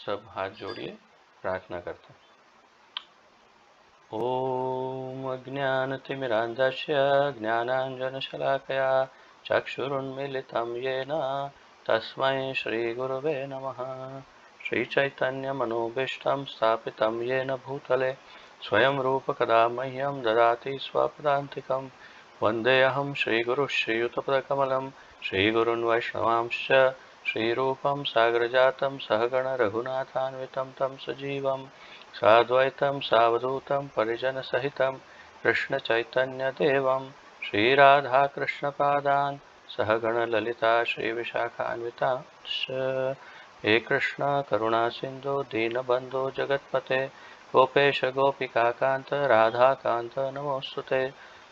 सब हाथ जोड़िए, प्रार्थना करते हैं। ओम अज्ञानतिमिरान्धस्य ज्ञानाञ्जनशलाकया चक्षुरुन्मीलितं येन तस्मै श्रीगुरवे नमः। श्रीचैतन्यमनोभीष्टं स्थापितं येन भूतले स्वयं रूपकदा मह्यं ददाति स्वपदान्तिकं। वन्देऽहं श्रीगुरुः श्रीयुतपदकमलं श्रीगुरून् वैष्णवांश्च श्रीरूपं साग्रजातं सहगण रघुनाथान्वितं तं सजीवं साद्वैतं सावधूतं परिजनसहितं कृष्णचैतन्यदेवं श्रीराधाकृष्णपादान् सहगणललिता श्रीविशाखान्वितांश्च। हे कृष्ण करुणा सिन्धो दीनबन्धो जगत्पते गोपेश गोपिकान्त राधाकान्त नमोऽस्तुते।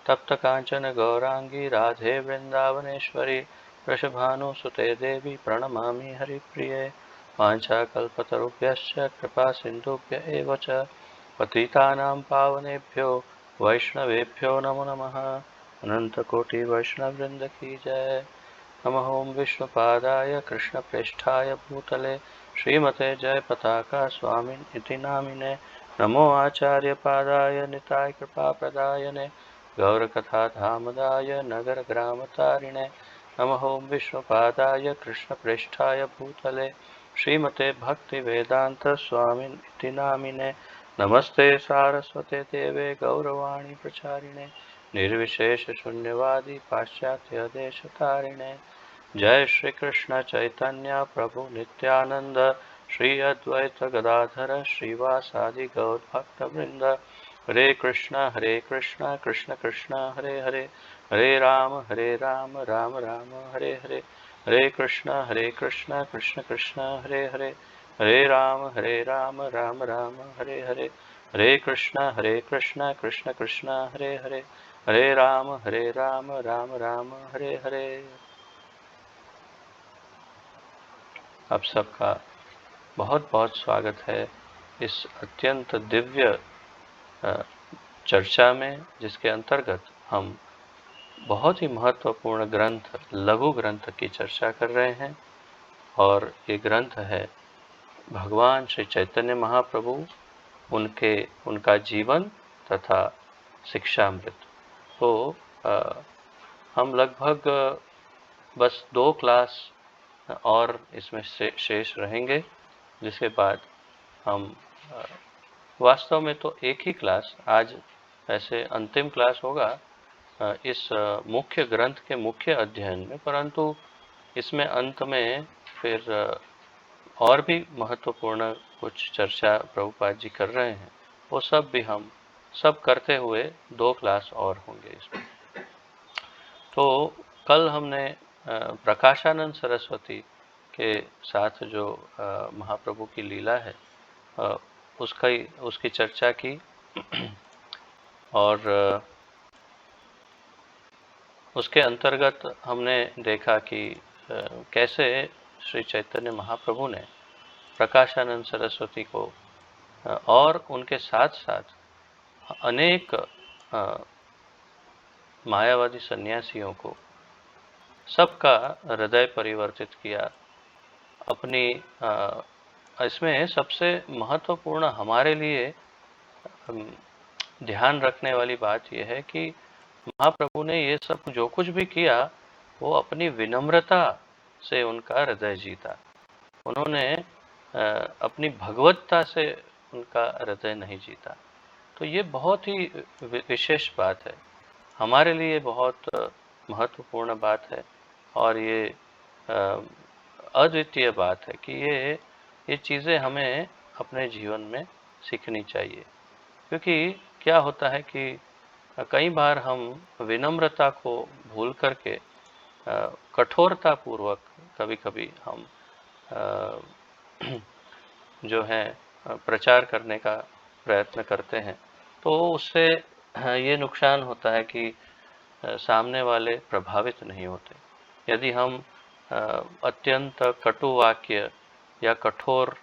तप्तकाञ्चन गौराङ्गी राधे वृन्दावनेश्वरी वृषभानुसुते देवी प्रणमामि हरिप्रिये। वाञ्छाकल्पतरुभ्यश्च कृपा सिन्धुभ्य एव च पतितानां पावनेभ्यो वैष्णवेभ्यो नमो नमः। अनन्तकोटि वैष्णववृन्द की जय। नमः ओं विष्णुपादाय कृष्णप्रेष्ठाय भूतले श्रीमते जयपताका स्वामिन् इति नामिने। नमो आचार्यपादाय निताय कृपाप्रदायने गौरकथाधामदाय नगरग्रामतारिणे। नमः ओं विष्णुपादाय कृष्णप्रेष्ठाय भूतले श्रीमते भक्तिवेदान्त स्वामिन् इति नामिने। नमस्ते सारस्वते देवे गौरवाणी प्रचारिणे निर्विशेष शून्यवादी पाश्चात्य देशतारिणे। जय श्री कृष्ण चैतन्य प्रभु नित्यानंद श्री अद्वैत गदाधर श्रीवासादि गौर भक्त वृंद। हरे कृष्ण कृष्ण कृष्ण हरे हरे हरे राम राम राम हरे हरे। हरे कृष्ण कृष्ण कृष्ण हरे हरे हरे राम राम राम हरे हरे। हरे कृष्ण कृष्ण कृष्ण हरे हरे हरे राम राम राम हरे हरे। आप सबका बहुत बहुत स्वागत है इस अत्यंत दिव्य चर्चा में, जिसके अंतर्गत हम बहुत ही महत्वपूर्ण ग्रंथ लघु ग्रंथ की चर्चा कर रहे हैं। और ये ग्रंथ है भगवान श्री चैतन्य महाप्रभु, उनका जीवन तथा शिक्षामृत। तो हम लगभग बस 2 क्लास और इसमें शेष रहेंगे, जिसके बाद हम वास्तव में तो एक ही क्लास आज ऐसे अंतिम क्लास होगा इस मुख्य ग्रंथ के मुख्य अध्ययन में, परंतु इसमें अंत में फिर और भी महत्वपूर्ण कुछ चर्चा प्रभुपाद जी कर रहे हैं, वो सब भी हम सब करते हुए 2 क्लास और होंगे इसमें। तो कल हमने प्रकाशानंद सरस्वती के साथ जो महाप्रभु की लीला है उसकी चर्चा की और उसके अंतर्गत हमने देखा कि कैसे श्री चैतन्य महाप्रभु ने प्रकाशानंद सरस्वती को और उनके साथ साथ अनेक मायावादी सन्यासियों को सबका हृदय परिवर्तित किया। अपनी इसमें सबसे महत्वपूर्ण हमारे लिए ध्यान रखने वाली बात यह है कि महाप्रभु ने ये सब जो कुछ भी किया वो अपनी विनम्रता से उनका हृदय जीता। उन्होंने अपनी भगवत्ता से उनका हृदय नहीं जीता। तो ये बहुत ही विशेष बात है, हमारे लिए बहुत महत्वपूर्ण बात है और ये अद्वितीय बात है कि ये चीज़ें हमें अपने जीवन में सीखनी चाहिए। क्योंकि क्या होता है कि कई बार हम विनम्रता को भूल करके कठोरता पूर्वक कभी-कभी हम जो है प्रचार करने का प्रयत्न करते हैं, तो उससे ये नुकसान होता है कि सामने वाले प्रभावित नहीं होते। यदि हम अत्यंत कटु वाक्य या कठोर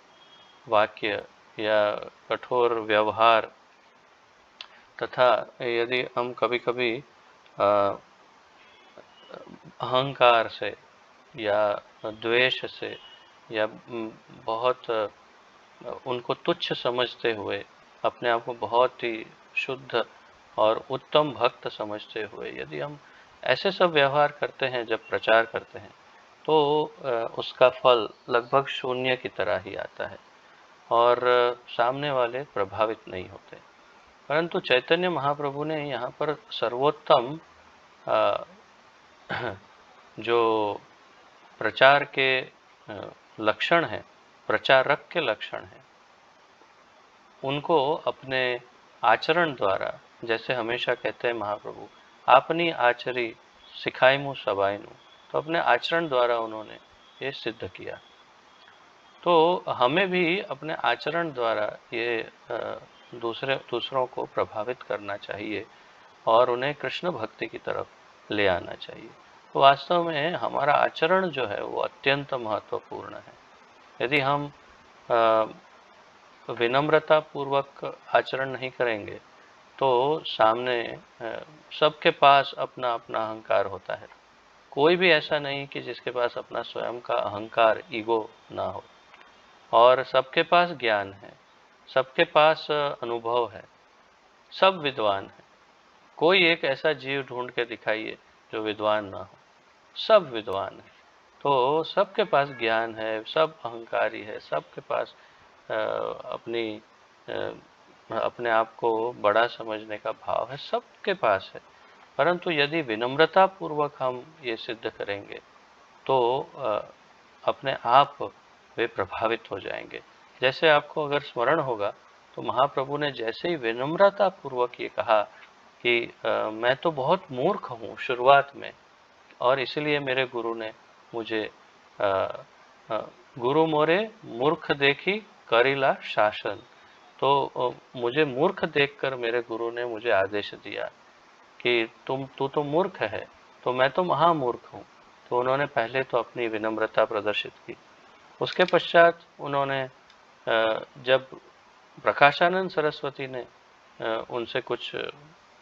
वाक्य या कठोर व्यवहार तथा यदि हम कभी-कभी अहंकार से या द्वेष से या बहुत उनको तुच्छ समझते हुए, अपने आप को बहुत ही शुद्ध और उत्तम भक्त समझते हुए यदि हम ऐसे सब व्यवहार करते हैं, जब प्रचार करते हैं, तो उसका फल लगभग शून्य की तरह ही आता है और सामने वाले प्रभावित नहीं होते। परंतु चैतन्य महाप्रभु ने यहाँ पर सर्वोत्तम जो प्रचार के लक्षण हैं, प्रचारक के लक्षण हैं, उनको अपने आचरण द्वारा, जैसे हमेशा कहते हैं महाप्रभु, आपनी आचरी सिखाई मुँह सबाइनु, तो अपने आचरण द्वारा उन्होंने ये सिद्ध किया। तो हमें भी अपने आचरण द्वारा ये दूसरों को प्रभावित करना चाहिए और उन्हें कृष्ण भक्ति की तरफ ले आना चाहिए। तो वास्तव में हमारा आचरण जो है वो अत्यंत महत्वपूर्ण है। यदि हम विनम्रता पूर्वक आचरण नहीं करेंगे तो सामने सबके पास अपना अपना अहंकार होता है। कोई भी ऐसा नहीं कि जिसके पास अपना स्वयं का अहंकार, ईगो ना हो। और सबके पास ज्ञान है, सबके पास अनुभव है, सब विद्वान है। कोई एक ऐसा जीव ढूंढ के दिखाइए जो विद्वान ना हो, सब विद्वान है। तो सबके पास ज्ञान है, सब अहंकारी है, सबके पास अपने आप को बड़ा समझने का भाव है, सबके पास है। परंतु यदि विनम्रता पूर्वक हम ये सिद्ध करेंगे तो अपने आप वे प्रभावित हो जाएंगे। जैसे आपको अगर स्मरण होगा तो महाप्रभु ने जैसे ही विनम्रता पूर्वक ये कहा कि मैं तो बहुत मूर्ख हूँ शुरुआत में, और इसलिए मेरे गुरु ने मुझे गुरु मोरे मूर्ख देखी करिला शासन। तो मुझे मूर्ख देखकर मेरे गुरु ने मुझे आदेश दिया कि तू तो मूर्ख है, तो मैं तो महामूर्ख हूँ। तो उन्होंने पहले तो अपनी विनम्रता प्रदर्शित की। उसके पश्चात उन्होंने जब प्रकाशानंद सरस्वती ने उनसे कुछ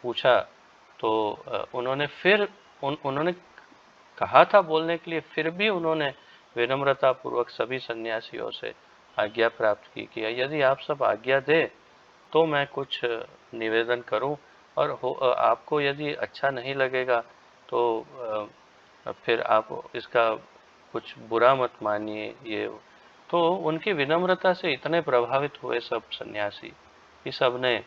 पूछा तो उन्होंने कहा था बोलने के लिए, फिर भी उन्होंने विनम्रता पूर्वक सभी सन्यासियों से आज्ञा प्राप्त की कि यदि आप सब आज्ञा दे तो मैं कुछ निवेदन करूं, और आपको यदि अच्छा नहीं लगेगा तो फिर आप इसका कुछ बुरा मत मानिए। ये तो उनकी विनम्रता से इतने प्रभावित हुए सब सन्यासी कि सब ने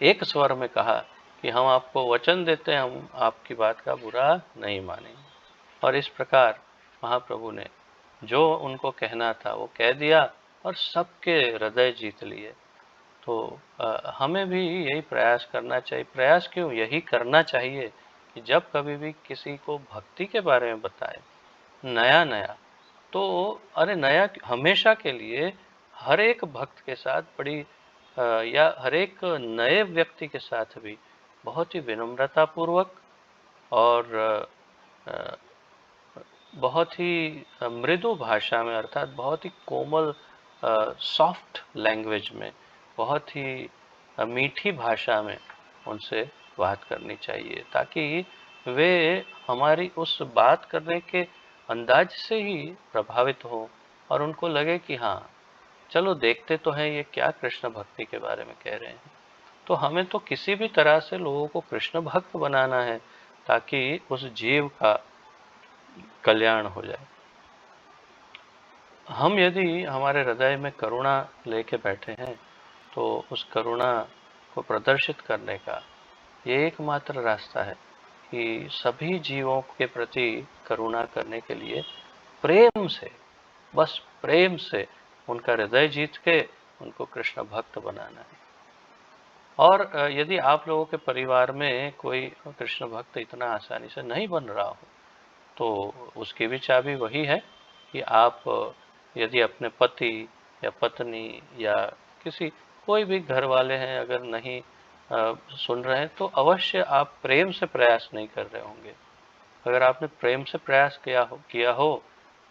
एक स्वर में कहा कि हम आपको वचन देते हैं, हम आपकी बात का बुरा नहीं मानेंगे। और इस प्रकार महाप्रभु ने जो उनको कहना था वो कह दिया और सबके हृदय जीत लिए। तो हमें भी यही प्रयास करना चाहिए। प्रयास क्यों, यही करना चाहिए कि जब कभी भी किसी को भक्ति के बारे में बताए नया नया, तो अरे नया हमेशा के लिए हर एक भक्त के साथ बड़ी या हर एक नए व्यक्ति के साथ भी बहुत ही विनम्रता पूर्वक और बहुत ही मृदु भाषा में, अर्थात बहुत ही कोमल सॉफ्ट लैंग्वेज में, बहुत ही मीठी भाषा में उनसे बात करनी चाहिए, ताकि वे हमारी उस बात करने के अंदाज से ही प्रभावित हो और उनको लगे कि हाँ चलो देखते तो हैं ये क्या कृष्ण भक्ति के बारे में कह रहे हैं। तो हमें तो किसी भी तरह से लोगों को कृष्ण भक्त बनाना है ताकि उस जीव का कल्याण हो जाए। हम यदि हमारे हृदय में करुणा लेके बैठे हैं तो उस करुणा को प्रदर्शित करने का ये एकमात्र रास्ता है कि सभी जीवों के प्रति करुणा करने के लिए प्रेम से, बस प्रेम से उनका हृदय जीत के उनको कृष्ण भक्त बनाना है। और यदि आप लोगों के परिवार में कोई कृष्ण भक्त इतना आसानी से नहीं बन रहा हो तो उसकी भी चाबी वही है कि आप यदि अपने पति या पत्नी या किसी कोई भी घर वाले हैं अगर नहीं सुन रहे हैं तो अवश्य आप प्रेम से प्रयास नहीं कर रहे होंगे। अगर आपने प्रेम से प्रयास किया हो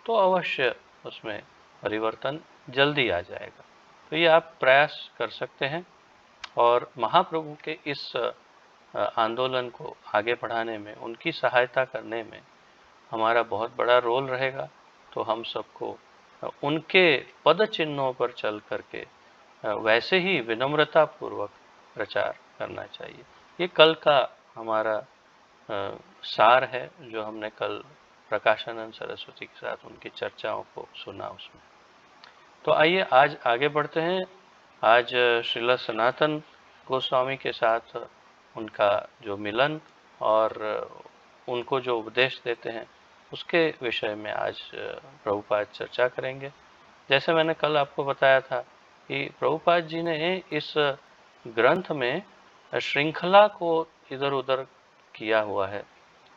तो अवश्य उसमें परिवर्तन जल्दी आ जाएगा। तो ये आप प्रयास कर सकते हैं और महाप्रभु के इस आंदोलन को आगे बढ़ाने में, उनकी सहायता करने में हमारा बहुत बड़ा रोल रहेगा। तो हम सबको उनके पद चिन्हों पर चल करके वैसे ही विनम्रता पूर्वक प्रचार करना चाहिए। ये कल का हमारा सार है जो हमने कल प्रकाशानंद सरस्वती के साथ उनकी चर्चाओं को सुना उसमें। तो आइए आज आगे बढ़ते हैं। आज श्रील सनातन गोस्वामी के साथ उनका जो मिलन और उनको जो उपदेश देते हैं उसके विषय में आज प्रभुपाद चर्चा करेंगे। जैसे मैंने कल आपको बताया था कि प्रभुपाद जी ने इस ग्रंथ में श्रृंखला को इधर उधर किया हुआ है।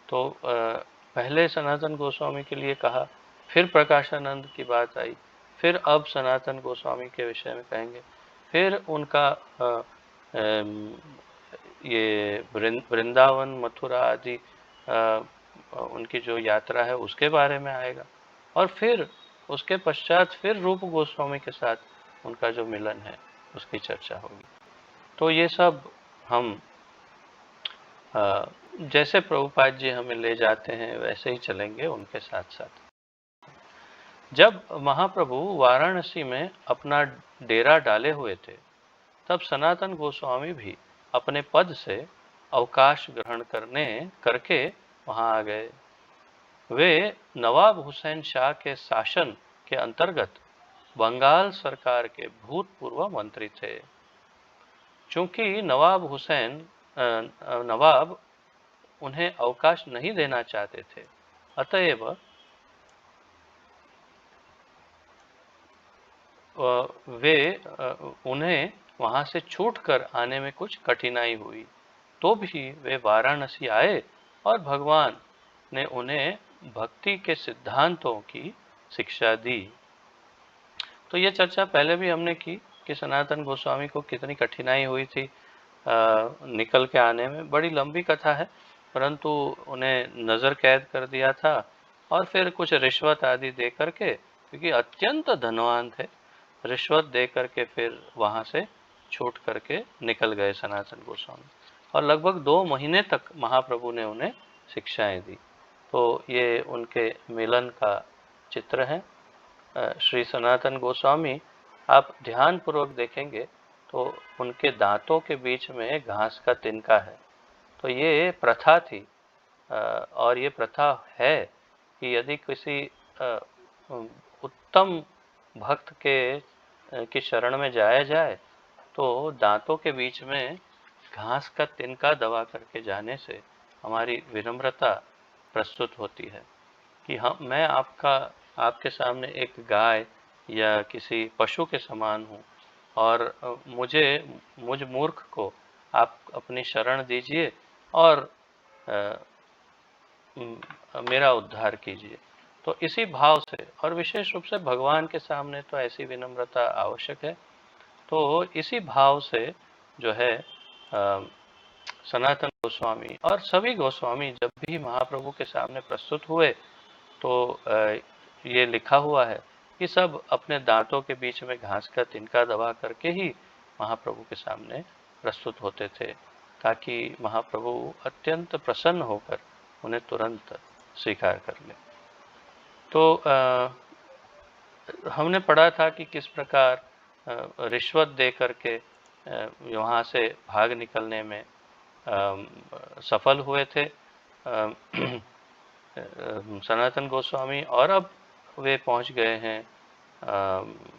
तो पहले सनातन गोस्वामी के लिए कहा, फिर प्रकाशानंद की बात आई, फिर अब सनातन गोस्वामी के विषय में कहेंगे, फिर उनका ये वृंदावन मथुरा आदि उनकी जो यात्रा है उसके बारे में आएगा, और फिर उसके पश्चात फिर रूप गोस्वामी के साथ उनका जो मिलन है उसकी चर्चा होगी। तो ये सब हम जैसे प्रभुपाद जी हमें ले जाते हैं वैसे ही चलेंगे उनके साथ साथ। जब महाप्रभु वाराणसी में अपना डेरा डाले हुए थे तब सनातन गोस्वामी भी अपने पद से अवकाश ग्रहण करके वहां आ गए। वे नवाब हुसैन शाह के शासन के अंतर्गत बंगाल सरकार के भूतपूर्व मंत्री थे। चूंकि नवाब उन्हें अवकाश नहीं देना चाहते थे, अतएव वे उन्हें वहां से छूटकर आने में कुछ कठिनाई हुई, तो भी वे वाराणसी आए और भगवान ने उन्हें भक्ति के सिद्धांतों की शिक्षा दी। तो ये चर्चा पहले भी हमने की कि सनातन गोस्वामी को कितनी कठिनाई हुई थी निकल के आने में। बड़ी लंबी कथा है, परंतु उन्हें नज़र कैद कर दिया था और फिर कुछ रिश्वत आदि दे करके, क्योंकि अत्यंत धनवान थे, रिश्वत दे करके फिर वहाँ से छूट करके निकल गए सनातन गोस्वामी, और लगभग 2 महीने तक महाप्रभु ने उन्हें शिक्षाएं दी। तो ये उनके मिलन का चित्र है। श्री सनातन गोस्वामी आप ध्यान पूर्वक देखेंगे तो उनके दांतों के बीच में घास का तिनका है। तो ये प्रथा थी और ये प्रथा है कि यदि किसी उत्तम भक्त की शरण में जाया जाए तो दांतों के बीच में घास का तिनका दबा करके जाने से हमारी विनम्रता प्रस्तुत होती है कि मैं आपके सामने एक गाय या किसी पशु के समान हूँ, और मुझ मूर्ख को आप अपनी शरण दीजिए और मेरा उद्धार कीजिए। तो इसी भाव से, और विशेष रूप से भगवान के सामने तो ऐसी विनम्रता आवश्यक है। तो इसी भाव से जो है सनातन गोस्वामी और सभी गोस्वामी जब भी महाप्रभु के सामने प्रस्तुत हुए तो ये लिखा हुआ है कि सब अपने दांतों के बीच में घास का तिनका दबा करके ही महाप्रभु के सामने प्रस्तुत होते थे, ताकि महाप्रभु अत्यंत प्रसन्न होकर उन्हें तुरंत स्वीकार कर ले। तो हमने पढ़ा था कि किस प्रकार रिश्वत दे करके वहाँ से भाग निकलने में सफल हुए थे सनातन गोस्वामी, और अब वे पहुँच गए हैं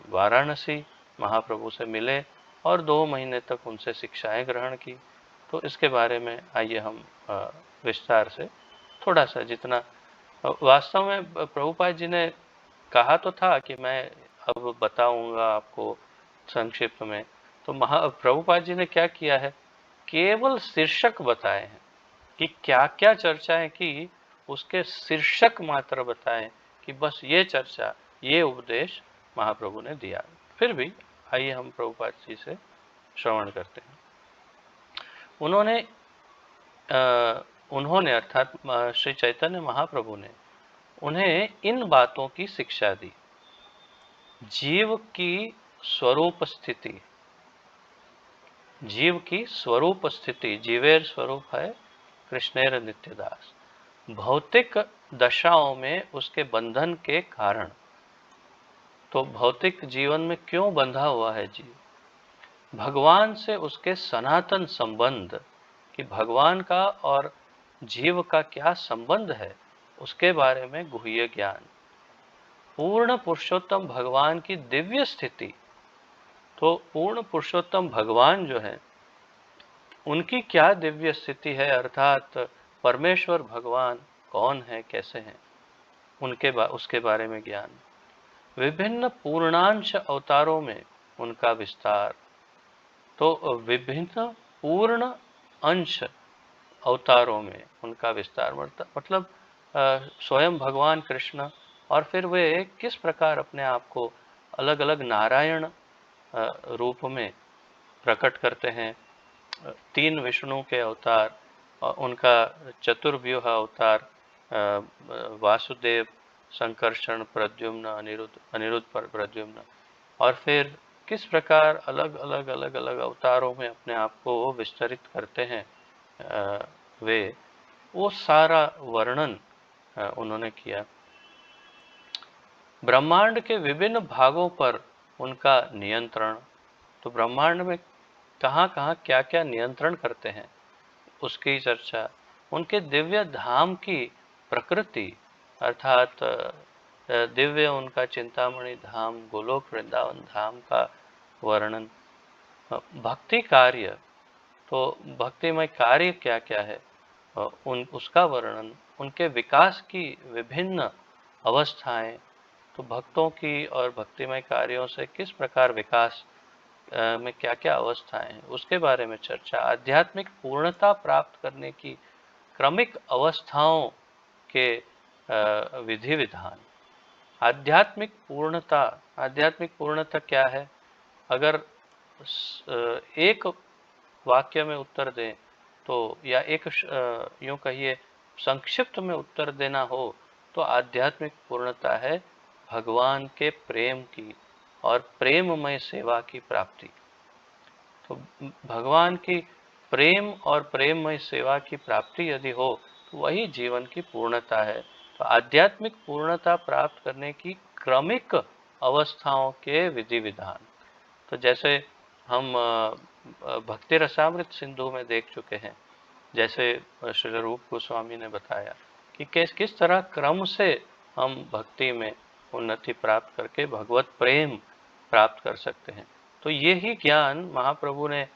वाराणसी, महाप्रभु से मिले और 2 महीने तक उनसे शिक्षाएं ग्रहण की। तो इसके बारे में आइए हम विस्तार से थोड़ा सा, जितना वास्तव में प्रभुपाद जी ने कहा तो था कि मैं अब बताऊंगा आपको संक्षिप्त में, तो प्रभुपाद जी ने क्या किया है, केवल शीर्षक बताए हैं कि क्या क्या चर्चाएं की, उसके शीर्षक मात्र बताएं कि बस ये चर्चा, ये उपदेश महाप्रभु ने दिया। फिर भी आइए हम प्रभुपाद जी से श्रवण करते हैं। उन्होंने अर्थात श्री चैतन्य महाप्रभु ने उन्हें इन बातों की शिक्षा दी। जीव की स्वरूप स्थिति, जीव की स्वरूप स्थिति, जीवेर स्वरूप है कृष्णेर नित्यदास, भौतिक दशाओं में उसके बंधन के कारण तो भौतिक जीवन में क्यों बंधा हुआ है जीव? भगवान से उसके सनातन संबंध, कि भगवान का और जीव का क्या संबंध है, उसके बारे में गुह्य ज्ञान। पूर्ण पुरुषोत्तम भगवान की दिव्य स्थिति, तो पूर्ण पुरुषोत्तम भगवान जो है उनकी क्या दिव्य स्थिति है, अर्थात परमेश्वर भगवान कौन है, कैसे हैं, उसके बारे में ज्ञान। विभिन्न पूर्णांश अवतारों में उनका विस्तार, तो विभिन्न पूर्ण अंश अवतारों में उनका विस्तार, मतलब स्वयं भगवान कृष्ण, और फिर वे किस प्रकार अपने आप को अलग अलग नारायण रूप में प्रकट करते हैं। 3 विष्णु के अवतार, उनका चतुर्व्यूह अवतार, वासुदेव, संकर्षण, प्रद्युम्न, अनिरुद्ध प्रद्युम्न, और फिर किस प्रकार अलग अलग अवतारों में अपने आप को विस्तरित करते हैं वे, वो सारा वर्णन उन्होंने किया। ब्रह्मांड के विभिन्न भागों पर उनका नियंत्रण, तो ब्रह्मांड में कहाँ कहाँ क्या क्या नियंत्रण करते हैं उसकी चर्चा। उनके दिव्य धाम की प्रकृति, अर्थात दिव्य उनका चिंतामणि धाम, गोलोक वृंदावन धाम का वर्णन। भक्ति कार्य, तो भक्तिमय कार्य क्या क्या है उसका वर्णन। उनके विकास की विभिन्न अवस्थाएं, तो भक्तों की और भक्तिमय कार्यों से किस प्रकार विकास में क्या क्या अवस्थाएं हैं उसके बारे में चर्चा। आध्यात्मिक पूर्णता प्राप्त करने की क्रमिक अवस्थाओं के विधि विधान। आध्यात्मिक पूर्णता क्या है? अगर एक वाक्य में उत्तर दें तो, या एक यूं कहिए संक्षिप्त में उत्तर देना हो, तो आध्यात्मिक पूर्णता है भगवान के प्रेम की और प्रेममय सेवा की प्राप्ति। तो भगवान की प्रेम और प्रेममय सेवा की प्राप्ति यदि हो तो वही जीवन की पूर्णता है। तो आध्यात्मिक पूर्णता प्राप्त करने की क्रमिक अवस्थाओं के विधि विधान, तो जैसे हम भक्ति रसामृत सिंधु में देख चुके हैं, जैसे श्री रूप गोस्वामी ने बताया कि किस तरह क्रम से हम भक्ति में उन्नति प्राप्त करके भगवत प्रेम प्राप्त कर सकते हैं। तो ये ही ज्ञान महाप्रभु ने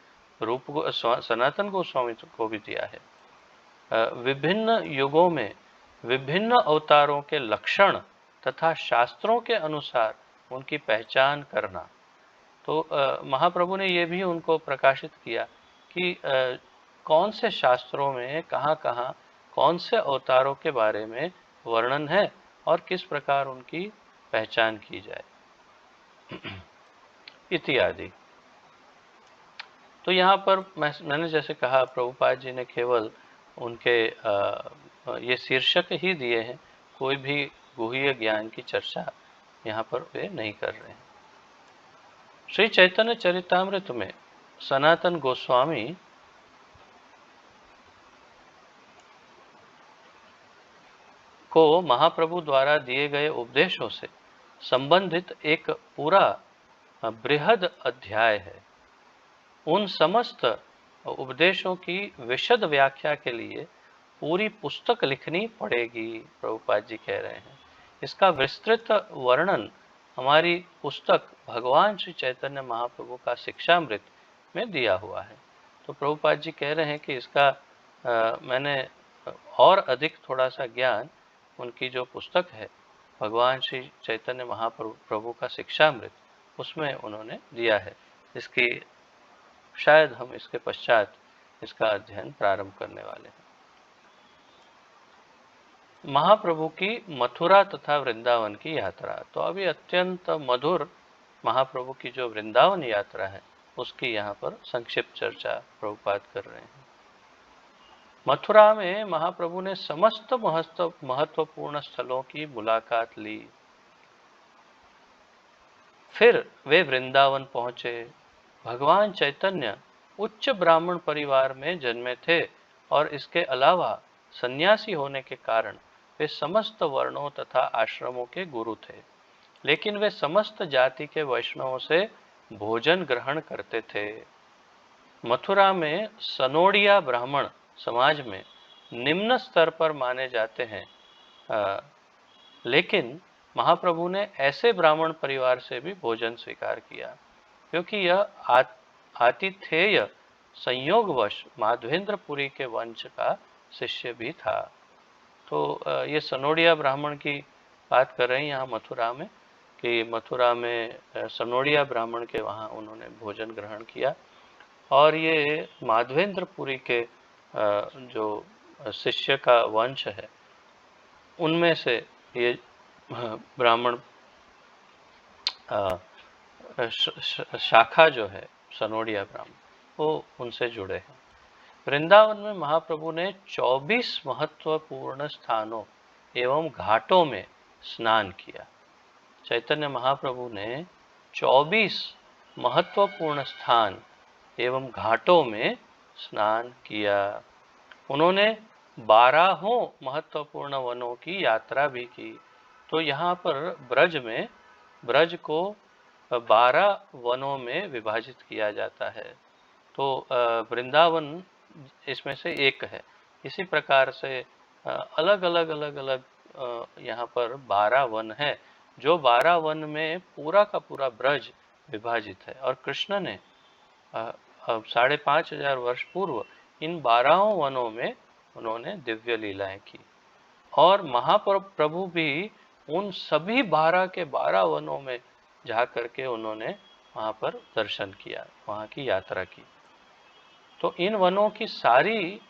सनातन गोस्वामी को भी दिया है। विभिन्न युगों में विभिन्न अवतारों के लक्षण तथा शास्त्रों के अनुसार उनकी पहचान करना। तो महाप्रभु ने ये भी उनको प्रकाशित किया कि कौन से शास्त्रों में कहाँ कहाँ कौन से अवतारों के बारे में वर्णन है और किस प्रकार उनकी पहचान की जाए इत्यादि। तो यहाँ पर मैंने जैसे कहा, प्रभुपाद जी ने केवल उनके ये शीर्षक ही दिए हैं, कोई भी गुह्य ज्ञान की चर्चा यहाँ पर वे नहीं कर रहे हैं। श्री चैतन्य चरितामृत में सनातन गोस्वामी को महाप्रभु द्वारा दिए गए उपदेशों से संबंधित एक पूरा बृहद अध्याय है। उन समस्त उपदेशों की विशद व्याख्या के लिए पूरी पुस्तक लिखनी पड़ेगी, प्रभुपाद जी कह रहे हैं। इसका विस्तृत वर्णन हमारी पुस्तक भगवान श्री चैतन्य महाप्रभु का शिक्षामृत में दिया हुआ है। तो प्रभुपाद जी कह रहे हैं कि इसका मैंने और अधिक थोड़ा सा ज्ञान उनकी जो पुस्तक है भगवान श्री चैतन्य महाप्रभु का शिक्षामृत, उसमें उन्होंने दिया है। इसकी शायद हम इसके पश्चात इसका अध्ययन प्रारंभ करने वाले हैं। महाप्रभु की मथुरा तथा वृंदावन की यात्रा, तो अभी अत्यंत मधुर महाप्रभु की जो वृंदावन यात्रा है उसकी यहाँ पर संक्षिप्त चर्चा प्रभुपाद कर रहे हैं। मथुरा में महाप्रभु ने समस्त महत्वपूर्ण स्थलों की मुलाकात ली। फिर वे वृंदावन पहुंचे। भगवान चैतन्य उच्च ब्राह्मण परिवार में जन्मे थे और इसके अलावा सन्यासी होने के कारण वे समस्त वर्णों तथा आश्रमों के गुरु थे। लेकिन वे समस्त जाति के वैष्णवों से भोजन ग्रहण करते थे। मथुरा में सनोडिया ब्राह्मण समाज में निम्न स्तर पर माने जाते हैं, लेकिन महाप्रभु ने ऐसे ब्राह्मण परिवार से भी भोजन स्वीकार किया, क्योंकि यह आतिथेय संयोगवश माधवेंद्रपुरी के वंश का शिष्य भी था। तो ये सनोडिया ब्राह्मण की बात कर रहे हैं यहाँ मथुरा में, कि मथुरा में सनोडिया ब्राह्मण के वहाँ उन्होंने भोजन ग्रहण किया, और ये माधवेंद्रपुरी के जो शिष्य का वंश है उनमें से ये ब्राह्मण शाखा जो है सनोडिया ब्राह्मण, वो उनसे जुड़े हैं। वृंदावन में महाप्रभु ने 24 महत्वपूर्ण स्थानों एवं घाटों में स्नान किया। चैतन्य महाप्रभु ने 24 महत्वपूर्ण स्थान एवं घाटों में स्नान किया। उन्होंने 12 महत्वपूर्ण वनों की यात्रा भी की। तो यहाँ पर ब्रज को 12 वनों में विभाजित किया जाता है। तो वृंदावन इसमें से एक है। इसी प्रकार से अलग अलग यहाँ पर 12 वन है, जो 12 वन में पूरा का पूरा ब्रज विभाजित है। और कृष्ण ने 5,500 वर्ष पूर्व इन 12 वनों में उन्होंने दिव्य लीलाएं की, और महाप्रभु भी उन सभी 12 के 12 वनों में जा करके उन्होंने वहाँ पर दर्शन किया, वहाँ की यात्रा की। तो इन वनों की सारी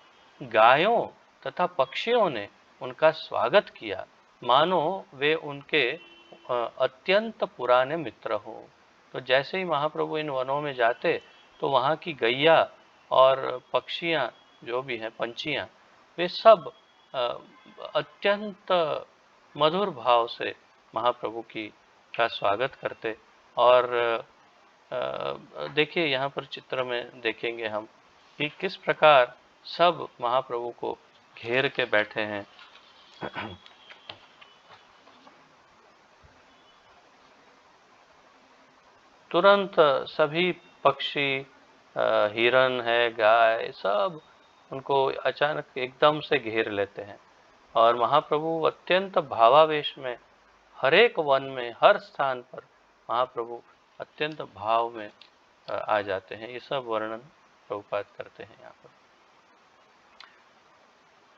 गायों तथा पक्षियों ने उनका स्वागत किया, मानो वे उनके अत्यंत पुराने मित्र हो। तो जैसे ही महाप्रभु इन वनों में जाते तो वहाँ की गैया और पक्षियाँ जो भी हैं, पंछियाँ, वे सब अत्यंत मधुर भाव से महाप्रभु का स्वागत करते। और देखिए यहाँ पर चित्र में देखेंगे हम कि किस प्रकार सब महाप्रभु को घेर के बैठे हैं। तुरंत सभी पक्षी, हिरन है, गाय, सब उनको अचानक एकदम से घेर लेते हैं, और महाप्रभु अत्यंत भावावेश में हर एक वन में, हर स्थान पर महाप्रभु अत्यंत भाव में आ जाते हैं। ये सब वर्णन प्रभुपाद करते हैं यहाँ पर।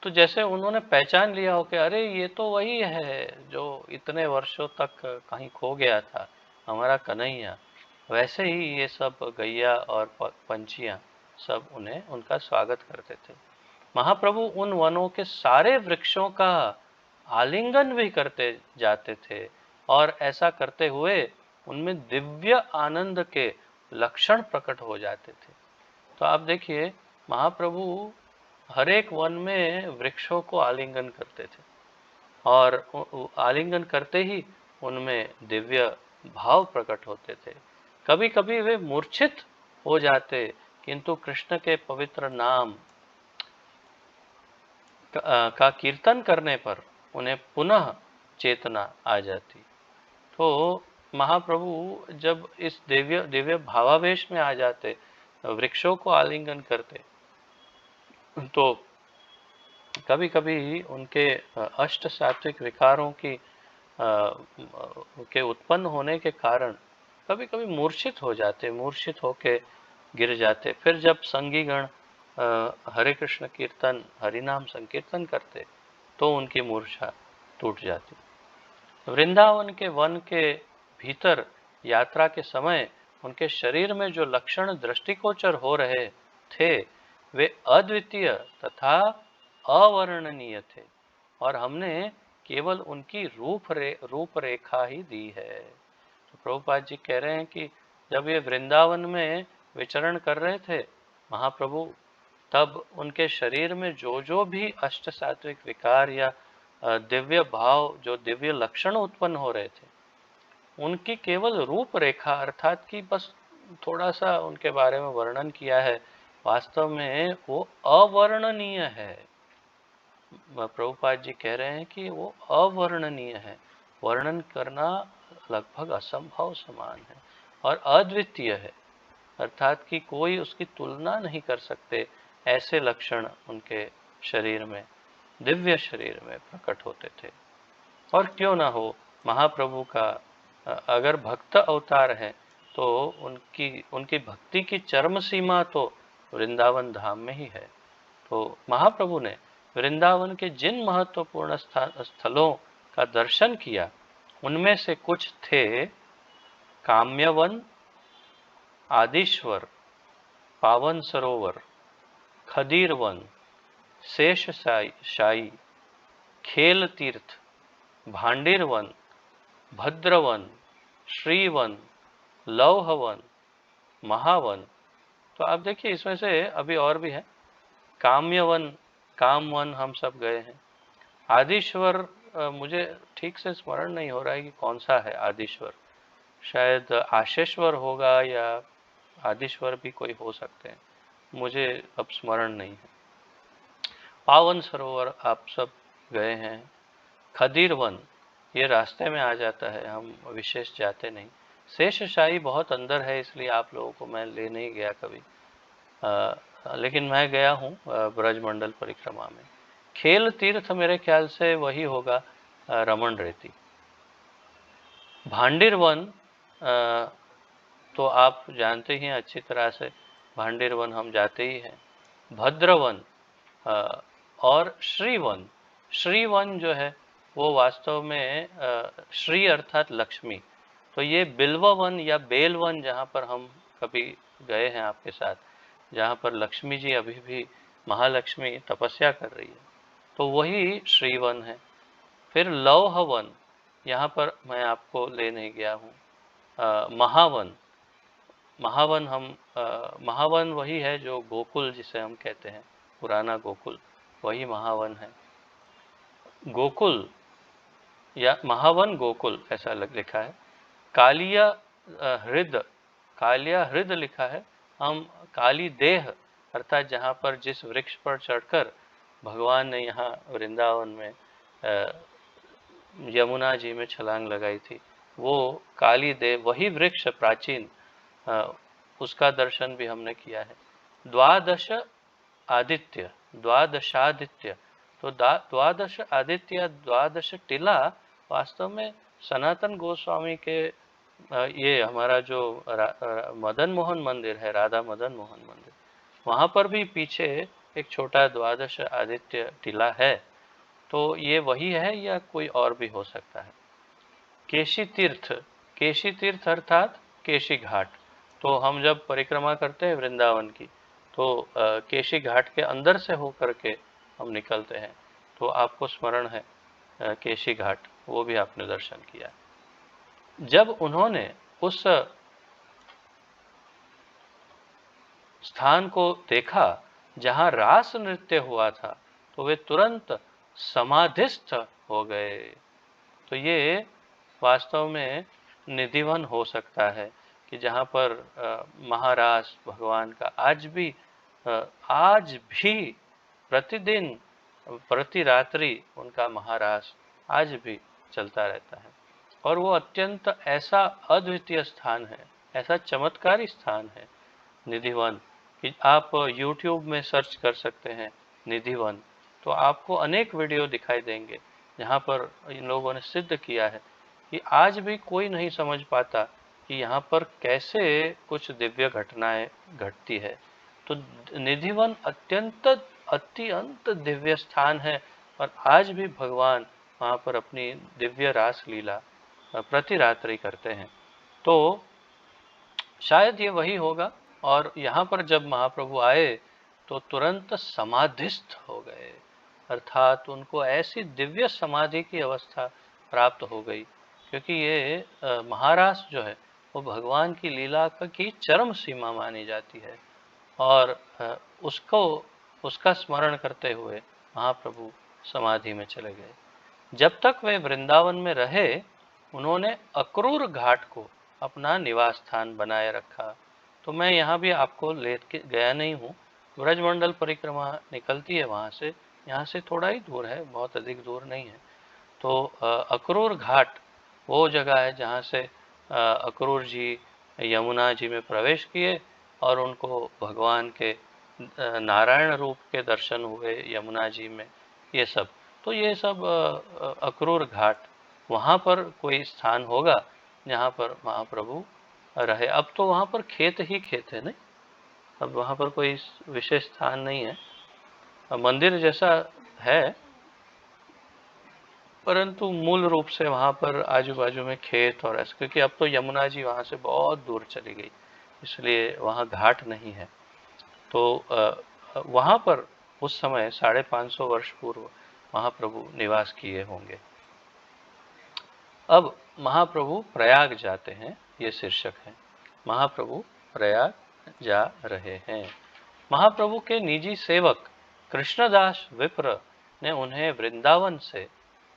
तो जैसे उन्होंने पहचान लिया हो कि अरे ये तो वही है जो इतने वर्षों तक कहीं खो गया था, हमारा कन्हैया, वैसे ही ये सब गैया और पंछियाँ सब उनका स्वागत करते थे। महाप्रभु उन वनों के सारे वृक्षों का आलिंगन भी करते जाते थे, और ऐसा करते हुए उनमें दिव्य आनंद के लक्षण प्रकट हो जाते थे। तो आप देखिए महाप्रभु हर एक वन में वृक्षों को आलिंगन करते थे, और आलिंगन करते ही उनमें दिव्य भाव प्रकट होते थे। कभी कभी वे मूर्छित हो जाते, किंतु कृष्ण के पवित्र नाम का कीर्तन करने पर उन्हें पुनः चेतना आ जाती। तो महाप्रभु जब इस दिव्य भावावेश में आ जाते, वृक्षों को आलिंगन करते, तो कभी कभी उनके अष्ट सात्विक विकारों के उत्पन्न होने के कारण कभी कभी मूर्छित हो जाते, मूर्छित होके गिर जाते। फिर जब संगीगण हरे कृष्ण कीर्तन, हरिनाम संकीर्तन करते, तो उनकी मूर्छा टूट जाती। वृंदावन के वन के भीतर यात्रा के समय उनके शरीर में जो लक्षण दृष्टिगोचर हो रहे थे, वे अद्वितीय तथा अवर्णनीय थे, और हमने केवल उनकी रूपरेखा ही दी है। तो प्रभुपाद जी कह रहे हैं कि जब ये वृंदावन में विचरण कर रहे थे महाप्रभु, तब उनके शरीर में जो भी अष्ट सात्विक विकार या दिव्य भाव, जो दिव्य लक्षण उत्पन्न हो रहे थे, उनकी केवल रूपरेखा, अर्थात कि बस थोड़ा सा उनके बारे में वर्णन किया है, वास्तव में वो अवर्णनीय है। प्रभुपाद जी कह रहे हैं कि वो अवर्णनीय है। वर्णन करना लगभग असंभव समान है और अद्वितीय है, अर्थात कि कोई उसकी तुलना नहीं कर सकते। ऐसे लक्षण उनके शरीर में, दिव्य शरीर में प्रकट होते थे। और क्यों ना हो, महाप्रभु का अगर भक्त अवतार है तो उनकी उनकी भक्ति की चरम सीमा तो वृंदावन धाम में ही है। तो महाप्रभु ने वृंदावन के जिन महत्वपूर्ण स्थलों का दर्शन किया, उनमें से कुछ थे काम्यवन, आदिश्वर, पावन सरोवर, खदीरवन, शेष शाही, खेल तीर्थ, भांडीरवन, भद्रवन, श्रीवन, लौहवन, महावन। तो आप देखिए इसमें से अभी और भी है। काम्यवन, कामवन हम सब गए हैं। आदिश्वर मुझे ठीक से स्मरण नहीं हो रहा है कि कौन सा है आदिश्वर, शायद आशेश्वर होगा या आदिश्वर भी कोई हो सकते हैं, मुझे अब स्मरण नहीं है। पावन सरोवर आप सब गए हैं। खदीरवन ये रास्ते में आ जाता है, हम विशेष जाते नहीं। शेषशाही बहुत अंदर है, इसलिए आप लोगों को मैं ले नहीं गया कभी, लेकिन मैं गया हूँ ब्रजमंडल परिक्रमा में। खेल तीर्थ मेरे ख्याल से वही होगा रमन रेती। भांडीरवन तो आप जानते ही हैं अच्छी तरह से, भांडीरवन हम जाते ही हैं। भद्रवन और श्रीवन, श्रीवन जो है वो वास्तव में श्री अर्थात लक्ष्मी। तो ये बिल्ववन या बेलवन जहाँ पर हम कभी गए हैं आपके साथ, जहाँ पर लक्ष्मी जी अभी भी महालक्ष्मी तपस्या कर रही है, तो वही श्रीवन है। फिर लौहवन, यहाँ पर मैं आपको ले नहीं गया हूँ। महावन, महावन हम महावन वही है जो गोकुल जिसे हम कहते हैं, पुराना गोकुल, वही महावन है। गोकुल या महावन गोकुल ऐसा लिखा है। कालिया हृद, कालिया हृद लिखा है। हम काली देह अर्थात जहाँ पर जिस वृक्ष पर चढ़कर भगवान ने यहाँ वृंदावन में यमुना जी में छलांग लगाई थी, वो काली देव वही वृक्ष प्राचीन, उसका दर्शन भी हमने किया है। द्वादश आदित्य, द्वादशादित्य, तो द्वादश आदित्य, द्वादश टिला वास्तव में सनातन गोस्वामी के ये हमारा जो मदन मोहन मंदिर है, राधा मदन मोहन मंदिर, वहाँ पर भी पीछे एक छोटा द्वादश आदित्य टिला है। तो ये वही है या कोई और भी हो सकता है। केशी तीर्थ, केशी तीर्थ अर्थात केशी घाट। तो हम जब परिक्रमा करते हैं वृंदावन की, तो केशी घाट के अंदर से होकर के हम निकलते हैं, तो आपको स्मरण है केशी घाट, वो भी आपने दर्शन किया। जब उन्होंने उस स्थान को देखा जहां रास नृत्य हुआ था, तो वे तुरंत समाधिस्थ हो गए। तो ये वास्तव में निधिवन हो सकता है कि जहाँ पर महारास भगवान का आज भी प्रतिदिन प्रति रात्रि उनका महारास आज भी चलता रहता है। और वो अत्यंत ऐसा अद्वितीय स्थान है, ऐसा चमत्कारी स्थान है निधिवन, कि आप YouTube में सर्च कर सकते हैं निधिवन, तो आपको अनेक वीडियो दिखाई देंगे जहाँ पर इन लोगों ने सिद्ध किया है कि आज भी कोई नहीं समझ पाता कि यहाँ पर कैसे कुछ दिव्य घटनाएं घटती है। तो निधिवन अत्यंत दिव्य स्थान है और आज भी भगवान वहाँ पर अपनी दिव्य रास लीला प्रति रात्रि करते हैं। तो शायद ये वही होगा। और यहाँ पर जब महाप्रभु आए तो तुरंत समाधिस्थ हो गए, अर्थात उनको ऐसी दिव्य समाधि की अवस्था प्राप्त हो गई, क्योंकि ये महारास जो है वो भगवान की लीला की चरम सीमा मानी जाती है। और उसका स्मरण करते हुए महाप्रभु समाधि में चले गए। जब तक वे वृंदावन में रहे, उन्होंने अक्रूर घाट को अपना निवास स्थान बनाए रखा। तो मैं यहाँ भी आपको ले के गया नहीं हूँ। ब्रजमंडल परिक्रमा निकलती है वहाँ से, यहाँ से थोड़ा ही दूर है, बहुत अधिक दूर नहीं है। तो अक्रूर घाट वो जगह है जहाँ से अक्रूर जी यमुना जी में प्रवेश किए और उनको भगवान के नारायण रूप के दर्शन हुए यमुना जी में। ये सब तो ये सब अक्रूर घाट, वहाँ पर कोई स्थान होगा जहाँ पर महाप्रभु रहे। अब तो वहाँ पर खेत ही खेत है, नहीं, अब वहाँ पर कोई विशेष स्थान नहीं है। मंदिर जैसा है, परंतु मूल रूप से वहाँ पर आजू बाजू में खेत और ऐसे, क्योंकि अब तो यमुना जी वहाँ से बहुत दूर चली गई, इसलिए वहाँ घाट नहीं है। तो वहाँ पर उस समय 550 वर्ष पूर्व महाप्रभु निवास किए होंगे। अब महाप्रभु प्रयाग जाते हैं, ये शीर्षक है। महाप्रभु प्रयाग जा रहे हैं। महाप्रभु के निजी सेवक कृष्णदास विप्र ने उन्हें वृंदावन से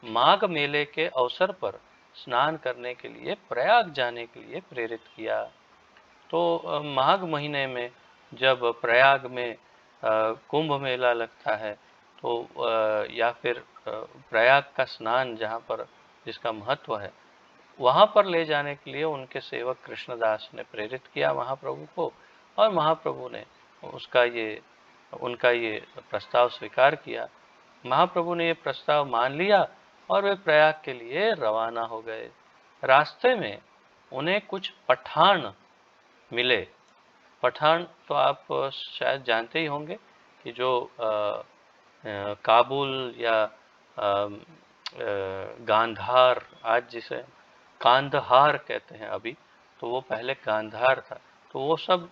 माघ मेले के अवसर पर स्नान करने के लिए प्रयाग जाने के लिए प्रेरित किया। तो माघ महीने में जब प्रयाग में कुंभ मेला लगता है, तो या फिर प्रयाग का स्नान जहाँ पर जिसका महत्व है, वहाँ पर ले जाने के लिए उनके सेवक कृष्णदास ने प्रेरित किया महाप्रभु को, और महाप्रभु ने उनका ये प्रस्ताव स्वीकार किया। महाप्रभु ने ये प्रस्ताव मान लिया और वे प्रयाग के लिए रवाना हो गए। रास्ते में उन्हें कुछ पठान मिले। पठान तो आप शायद जानते ही होंगे कि जो काबुल या गांधार, आज जिसे कांदहार कहते हैं अभी, तो वो पहले गांधार था। तो वो सब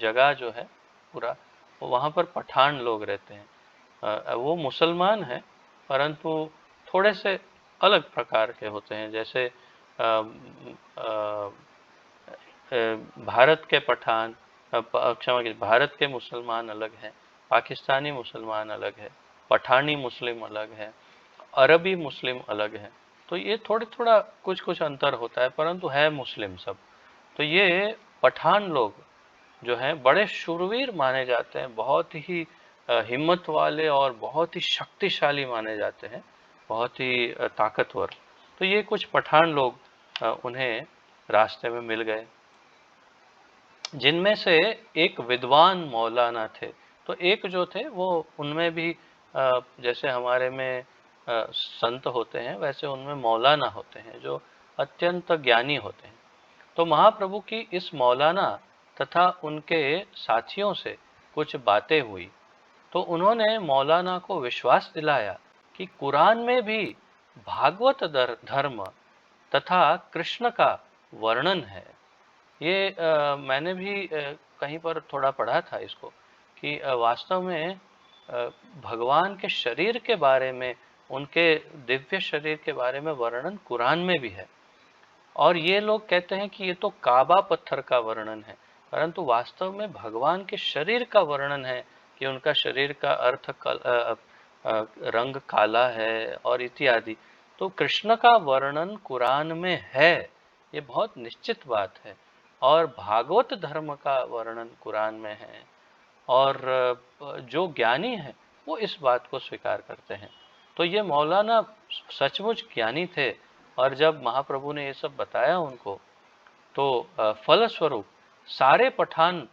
जगह जो है पूरा, वहाँ पर पठान लोग रहते हैं। वो मुसलमान हैं, परंतु थोड़े से अलग प्रकार के होते हैं। जैसे भारत के पठान, क्षमा कीजिए, भारत के मुसलमान अलग हैं, पाकिस्तानी मुसलमान अलग है, पठानी मुस्लिम अलग है, अरबी मुस्लिम अलग है। तो ये थोड़ा कुछ अंतर होता है, परंतु है मुस्लिम सब। तो ये पठान लोग जो हैं बड़े शूरवीर माने जाते हैं, बहुत ही हिम्मत वाले और बहुत ही शक्तिशाली माने जाते हैं, बहुत ही ताकतवर। तो ये कुछ पठान लोग उन्हें रास्ते में मिल गए, जिनमें से एक विद्वान मौलाना थे। तो एक जो थे वो उनमें भी जैसे हमारे में संत होते हैं, वैसे उनमें मौलाना होते हैं जो अत्यंत ज्ञानी होते हैं। तो महाप्रभु की इस मौलाना तथा उनके साथियों से कुछ बातें हुई, तो उन्होंने मौलाना को विश्वास दिलाया कि कुरान में भी भागवत धर्म तथा कृष्ण का वर्णन है। ये मैंने भी कहीं पर थोड़ा पढ़ा था इसको, कि वास्तव में भगवान के शरीर के बारे में, उनके दिव्य शरीर के बारे में वर्णन कुरान में भी है। और ये लोग कहते हैं कि ये तो काबा पत्थर का वर्णन है, परंतु वास्तव में भगवान के शरीर का वर्णन है कि उनका शरीर का रंग काला है और इत्यादि। तो कृष्ण का वर्णन कुरान में है, ये बहुत निश्चित बात है। और भागवत धर्म का वर्णन कुरान में है, और जो ज्ञानी है वो इस बात को स्वीकार करते हैं। तो ये मौलाना सचमुच ज्ञानी थे, और जब महाप्रभु ने ये सब बताया उनको, तो फलस्वरूप सारे पठान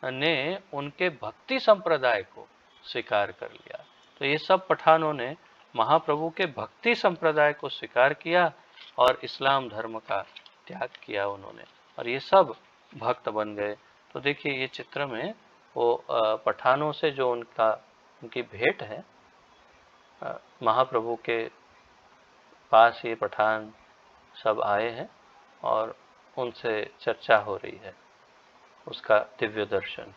ने उनके भक्ति संप्रदाय को स्वीकार कर लिया। तो ये सब पठानों ने महाप्रभु के भक्ति संप्रदाय को स्वीकार किया और इस्लाम धर्म का त्याग किया उन्होंने, और ये सब भक्त बन गए। तो देखिए ये चित्र में वो पठानों से जो उनकी भेंट है, महाप्रभु के पास ये पठान सब आए हैं और उनसे चर्चा हो रही है, उसका दिव्य दर्शन।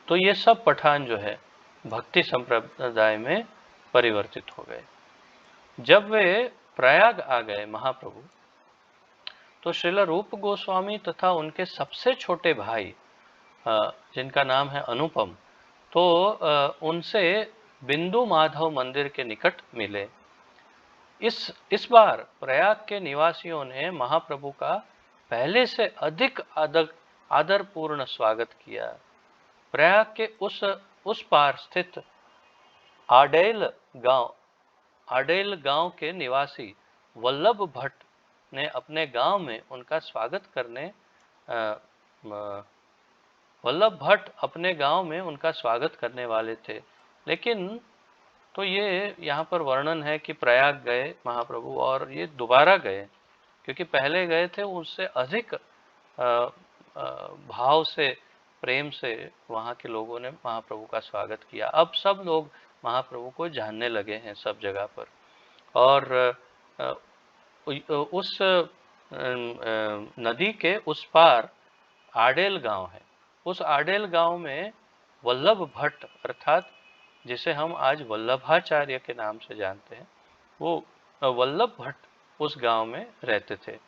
तो ये सब पठान जो है भक्ति संप्रदाय में परिवर्तित हो गए। जब वे प्रयाग आ गए महाप्रभु, तो श्रील रूप गोस्वामी तथा उनके सबसे छोटे भाई जिनका नाम है अनुपम, तो उनसे बिंदु माधव मंदिर के निकट मिले। इस बार प्रयाग के निवासियों ने महाप्रभु का पहले से अधिक आदरपूर्ण स्वागत किया। प्रयाग के उस पार स्थित आडेल गांव के निवासी वल्लभ भट्ट ने अपने गांव में उनका स्वागत करने वल्लभ भट्ट अपने गांव में उनका स्वागत करने वाले थे। लेकिन तो ये यहाँ पर वर्णन है कि प्रयाग गए महाप्रभु और ये दोबारा गए, क्योंकि पहले गए थे उससे अधिक भाव से, प्रेम से वहाँ के लोगों ने महाप्रभु का स्वागत किया। अब सब लोग महाप्रभु को जानने लगे हैं सब जगह पर। और उस नदी के उस पार आडेल गांव है। उस आडेल गांव में वल्लभ भट्ट अर्थात जिसे हम आज वल्लभाचार्य के नाम से जानते हैं, वो वल्लभ भट्ट उस गांव में रहते थे।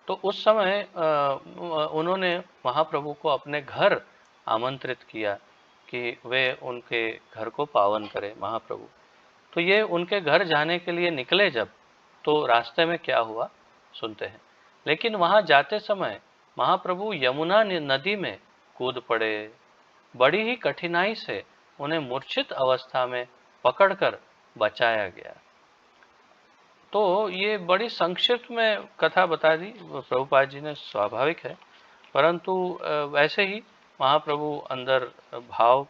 तो उस समय उन्होंने महाप्रभु को अपने घर आमंत्रित किया कि वे उनके घर को पावन करें महाप्रभु। तो ये उनके घर जाने के लिए निकले जब, तो रास्ते में क्या हुआ सुनते हैं। लेकिन वहां जाते समय महाप्रभु यमुना नदी में कूद पड़े। बड़ी ही कठिनाई से उन्हें मूर्छित अवस्था में पकड़कर बचाया गया। तो ये बड़ी संक्षिप्त में कथा बता दी प्रभुपाद जी ने, स्वाभाविक है, परंतु वैसे ही महाप्रभु अंदर भाव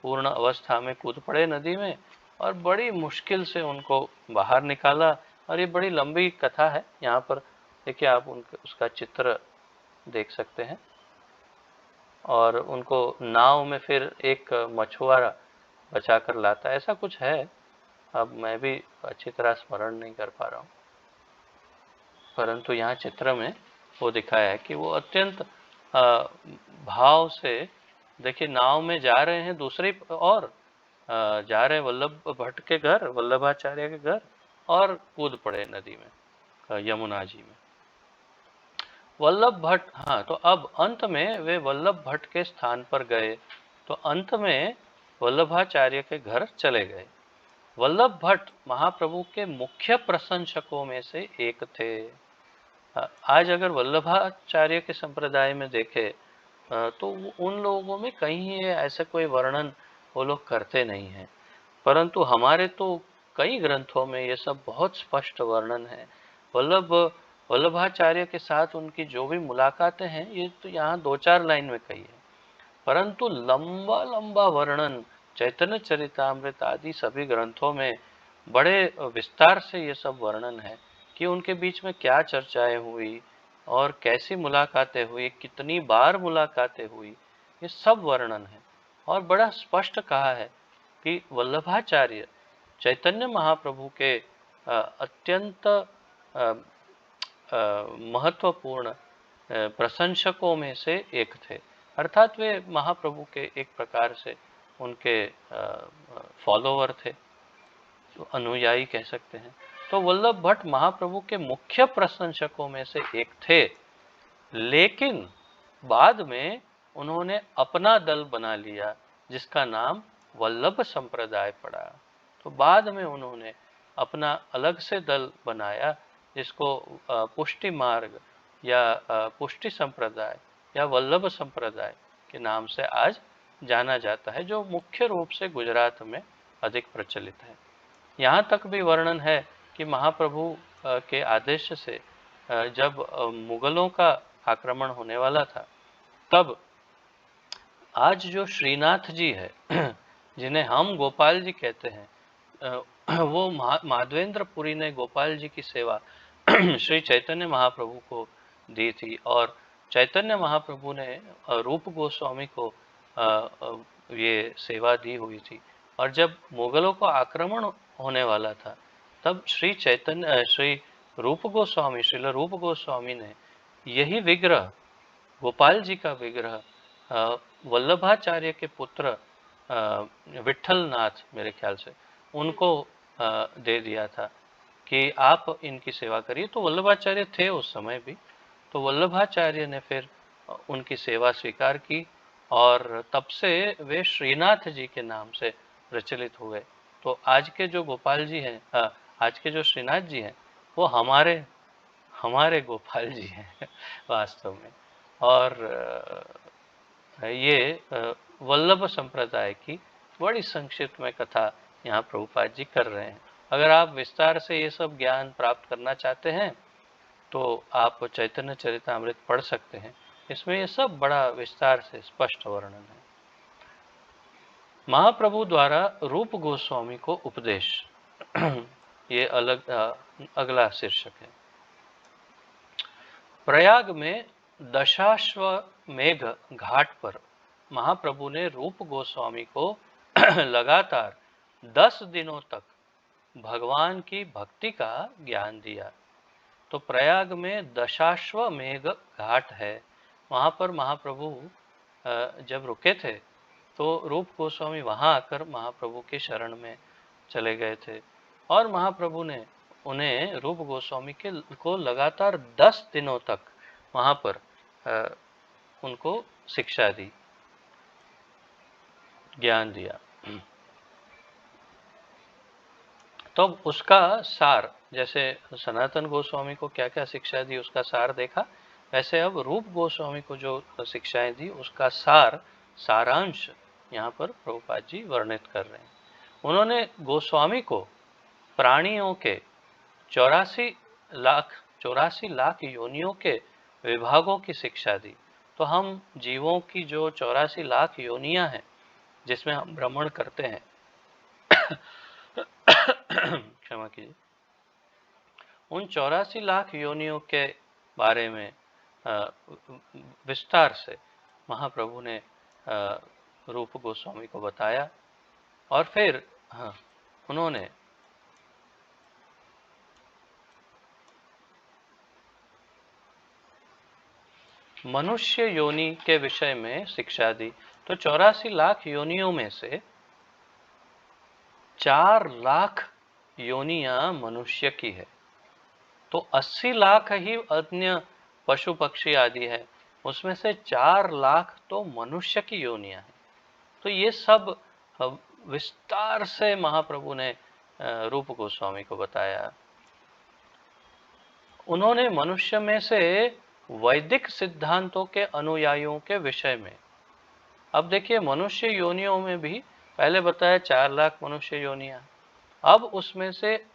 पूर्ण अवस्था में कूद पड़े नदी में और बड़ी मुश्किल से उनको बाहर निकाला। और ये बड़ी लंबी कथा है। यहाँ पर देखिए आप उसका चित्र देख सकते हैं। और उनको नाव में फिर एक मछुआरा बचा कर लाता है, ऐसा कुछ है। अब मैं भी अच्छी तरह स्मरण नहीं कर पा रहा हूँ, परंतु यहाँ चित्र में वो दिखाया है कि वो अत्यंत भाव से, देखिए नाव में जा रहे हैं दूसरी और जा रहे वल्लभ भट्ट के घर, वल्लभाचार्य के घर, और कूद पड़े नदी में, यमुना जी में। वल्लभ भट्ट, हाँ, तो अब अंत में वे वल्लभ भट्ट के स्थान पर गए। तो अंत में वल्लभाचार्य के घर चले गए। वल्लभ भट्ट महाप्रभु के मुख्य प्रशंसकों में से एक थे। आज अगर वल्लभाचार्य के संप्रदाय में देखे तो उन लोगों में कहीं ऐसा कोई वर्णन वो लोग करते नहीं हैं, परंतु हमारे तो कई ग्रंथों में ये सब बहुत स्पष्ट वर्णन है। वल्लभाचार्य के साथ उनकी जो भी मुलाकातें हैं ये तो यहाँ 2-4 लाइन में कही है, परंतु लंबा लंबा वर्णन चैतन्य चरितामृत आदि सभी ग्रंथों में बड़े विस्तार से ये सब वर्णन है कि उनके बीच में क्या चर्चाएं हुई और कैसी मुलाकातें हुई, कितनी बार मुलाकातें हुई, ये सब वर्णन है। और बड़ा स्पष्ट कहा है कि वल्लभाचार्य चैतन्य महाप्रभु के अत्यंत महत्वपूर्ण प्रशंसकों में से एक थे, अर्थात वे महाप्रभु के एक प्रकार से उनके फॉलोवर थे, अनुयायी कह सकते हैं। तो वल्लभ भट्ट महाप्रभु के मुख्य प्रशंसकों में से एक थे, लेकिन बाद में उन्होंने अपना दल बना लिया जिसका नाम वल्लभ संप्रदाय पड़ा। तो बाद में उन्होंने अपना अलग से दल बनाया जिसको पुष्टि मार्ग या पुष्टि संप्रदाय या वल्लभ संप्रदाय के नाम से आज जाना जाता है, जो मुख्य रूप से गुजरात में अधिक प्रचलित है। यहाँ तक भी वर्णन है कि महाप्रभु के आदेश से जब मुगलों का आक्रमण होने वाला था, तब आज जो श्रीनाथ जी है जिन्हें हम गोपाल जी कहते हैं, वो माधवेंद्रपुरी ने गोपाल जी की सेवा श्री चैतन्य महाप्रभु को दी थी। और चैतन्य महाप्रभु ने रूप गोस्वामी को ये सेवा दी हुई थी। और जब मुगलों को आक्रमण होने वाला था, तब श्री रूप गोस्वामी ने यही विग्रह, गोपाल जी का विग्रह, वल्लभाचार्य के पुत्र विठल नाथ मेरे ख्याल से उनको दे दिया था कि आप इनकी सेवा करिए। तो वल्लभाचार्य थे उस समय भी, तो वल्लभाचार्य ने फिर उनकी सेवा स्वीकार की और तब से वे श्रीनाथ जी के नाम से प्रचलित हुए। तो आज के जो गोपाल जी हैं, आज के जो श्रीनाथ जी हैं, वो हमारे गोपाल जी हैं वास्तव में। और ये वल्लभ संप्रदाय की बड़ी संक्षिप्त में कथा यहाँ प्रभुपाद जी कर रहे हैं। अगर आप विस्तार से ये सब ज्ञान प्राप्त करना चाहते हैं तो आप चैतन्य चरितामृत पढ़ सकते हैं। इसमें ये सब बड़ा विस्तार से स्पष्ट वर्णन है। महाप्रभु द्वारा रूप गोस्वामी को उपदेश ये अगला शीर्षक है। प्रयाग में दशाश्वमेध घाट पर महाप्रभु ने रूप गोस्वामी को लगातार 10 दिनों तक भगवान की भक्ति का ज्ञान दिया। तो प्रयाग में दशाश्वमेध घाट है, वहाँ पर महाप्रभु जब रुके थे तो रूप गोस्वामी वहाँ आकर महाप्रभु के शरण में चले गए थे और महाप्रभु ने उन्हें रूप गोस्वामी को लगातार 10 दिनों तक वहाँ पर उनको शिक्षा दी, ज्ञान दिया। तो उसका सार, जैसे सनातन गोस्वामी को क्या क्या शिक्षा दी उसका सार देखा, वैसे अब रूप गोस्वामी को जो शिक्षाएं दी उसका सारांश यहाँ पर प्रभुपाद जी वर्णित कर रहे हैं। उन्होंने गोस्वामी को प्राणियों के 84 लाख योनियों के विभागों की शिक्षा दी। तो हम जीवों की जो 84 लाख योनियां हैं जिसमें हम भ्रमण करते हैं क्षमा कीजिए, उन 84 लाख योनियों के बारे में विस्तार से महाप्रभु ने रूप गोस्वामी को बताया और फिर उन्होंने मनुष्य योनि के विषय में शिक्षा दी। तो 84 लाख योनियों में से 4 लाख योनियां मनुष्य की है, तो 80 लाख ही अन्य पशु पक्षी आदि है, उसमें से 4 लाख तो मनुष्य की योनियां हैं। तो ये सब विस्तार से महाप्रभु ने रूप गोस्वामी को बताया। उन्होंने मनुष्य में से वैदिक सिद्धांतों के अनुयायियों के विषय में, अब देखिए मनुष्य योनियों में भी पहले बताया 4 लाख मनुष्य योनियां, अब उसमें से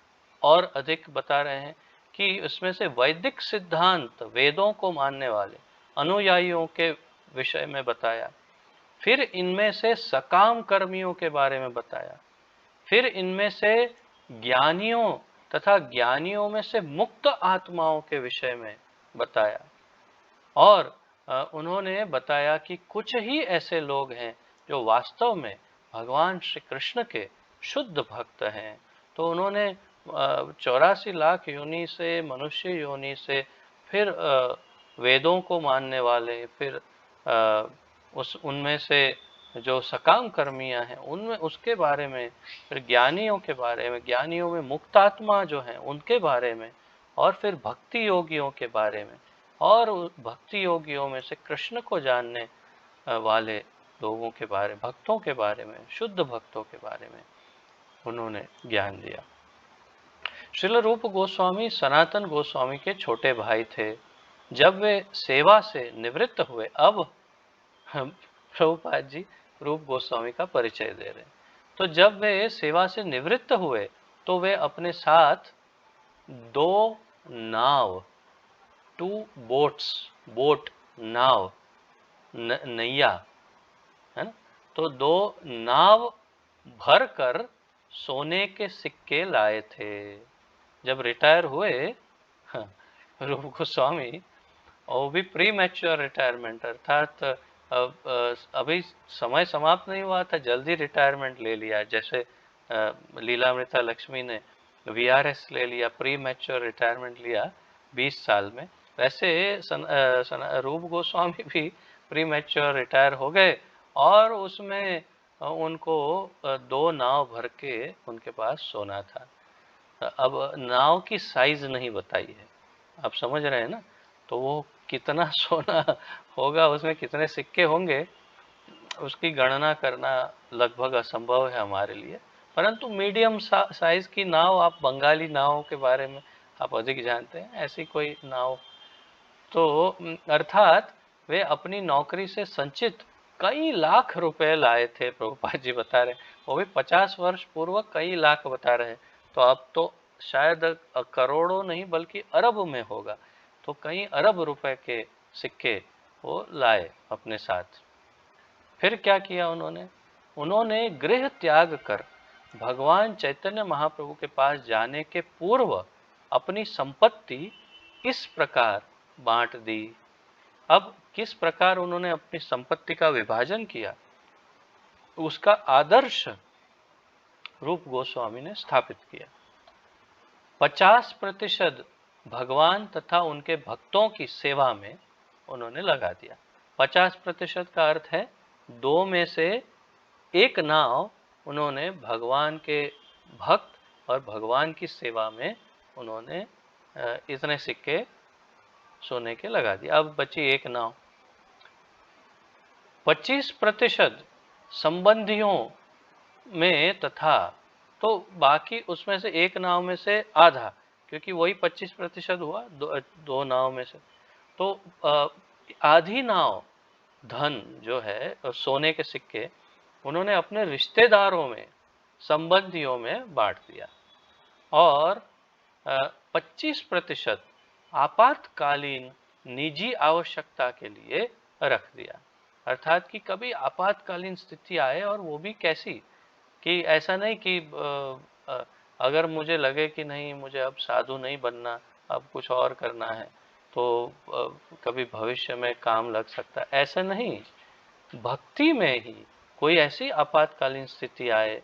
और अधिक बता रहे हैं कि उसमें से वैदिक सिद्धांत वेदों को मानने वाले अनुयायियों के विषय में बताया। फिर इनमें से सकाम कर्मियों के बारे में बताया। फिर इनमें से ज्ञानियों तथा ज्ञानियों में से मुक्त आत्माओं के विषय में बताया। और उन्होंने बताया कि कुछ ही ऐसे लोग हैं जो वास्तव में भगवान श्री कृष्ण के शुद्ध भक्त हैं। तो उन्होंने 84 लाख योनि से, मनुष्य योनि से, फिर वेदों को मानने वाले, फिर उनमें से जो सकाम कर्मियां हैं उनमें उसके बारे में, फिर ज्ञानियों के बारे में, ज्ञानियों में मुक्तात्मा जो हैं उनके बारे में, और फिर भक्ति योगियों के बारे में, और भक्ति योगियों में से कृष्ण को जानने वाले लोगों के बारे, भक्तों के बारे में, शुद्ध भक्तों के बारे में उन्होंने ज्ञान दिया। श्रील रूप गोस्वामी सनातन गोस्वामी के छोटे भाई थे। जब वे सेवा से निवृत्त हुए, अब प्रभुपाद जी रूप गोस्वामी का परिचय दे रहे हैं। तो जब वे सेवा से निवृत्त हुए तो वे अपने साथ 2 नाव, 2 बोट्स, बोट नाव, नैया है ना, तो 2 नाव भर कर सोने के सिक्के लाए थे। जब रिटायर हुए रूप गोस्वामी, और भी प्री मैच्योर रिटायरमेंट, अर्थात अभी समय समाप्त नहीं हुआ था, जल्दी रिटायरमेंट ले लिया। जैसे लीलामृता लक्ष्मी ने VRS ले लिया, प्री मैच्योर रिटायरमेंट लिया 20 साल में, वैसे रूप गोस्वामी भी प्री मैच्योर रिटायर हो गए और उसमें उनको 2 नाव भर के उनके पास सोना था। अब नाव की साइज नहीं बताई है, आप समझ रहे हैं ना, तो वो कितना सोना होगा, उसमें कितने सिक्के होंगे, उसकी गणना करना लगभग असंभव है हमारे लिए। परंतु मीडियम साइज की नाव, आप बंगाली नाव के बारे में आप अधिक जानते हैं, ऐसी कोई नाव। तो अर्थात वे अपनी नौकरी से संचित कई लाख रुपए लाए थे, प्रभुपाद जी बता रहे, वो भी 50 वर्ष पूर्व कई लाख बता रहे हैं। तो अब तो शायद करोड़ों नहीं बल्कि अरब में होगा। तो कई अरब रुपए के सिक्के वो लाए अपने साथ। फिर क्या किया उन्होंने? उन्होंने गृह त्याग कर भगवान चैतन्य महाप्रभु के पास जाने के पूर्व अपनी संपत्ति इस प्रकार बांट दी। अब किस प्रकार उन्होंने अपनी संपत्ति का विभाजन किया, उसका आदर्श रूप गोस्वामी ने स्थापित किया। 50% भगवान तथा उनके भक्तों की सेवा में उन्होंने लगा दिया। 50% का अर्थ है 2 में से 1 नाव उन्होंने भगवान के भक्त और भगवान की सेवा में उन्होंने इतने सिक्के सोने के लगा दिए। अब बची 1 नाव। 25% संबंधियों में तथा, तो बाकी उसमें से 1 नाव में से आधा, क्योंकि वही 25% हुआ 2 नाव में से। तो आधी नाव धन जो है सोने के सिक्के उन्होंने अपने रिश्तेदारों में, संबंधियों में बांट दिया। और 25% आपातकालीन निजी आवश्यकता के लिए रख दिया। अर्थात कि कभी आपातकालीन स्थिति आए, और वो भी कैसी, कि ऐसा नहीं कि अगर मुझे लगे कि नहीं मुझे अब साधु नहीं बनना, अब कुछ और करना है, तो कभी भविष्य में काम लग सकता है, ऐसा नहीं। भक्ति में ही कोई ऐसी आपातकालीन स्थिति आए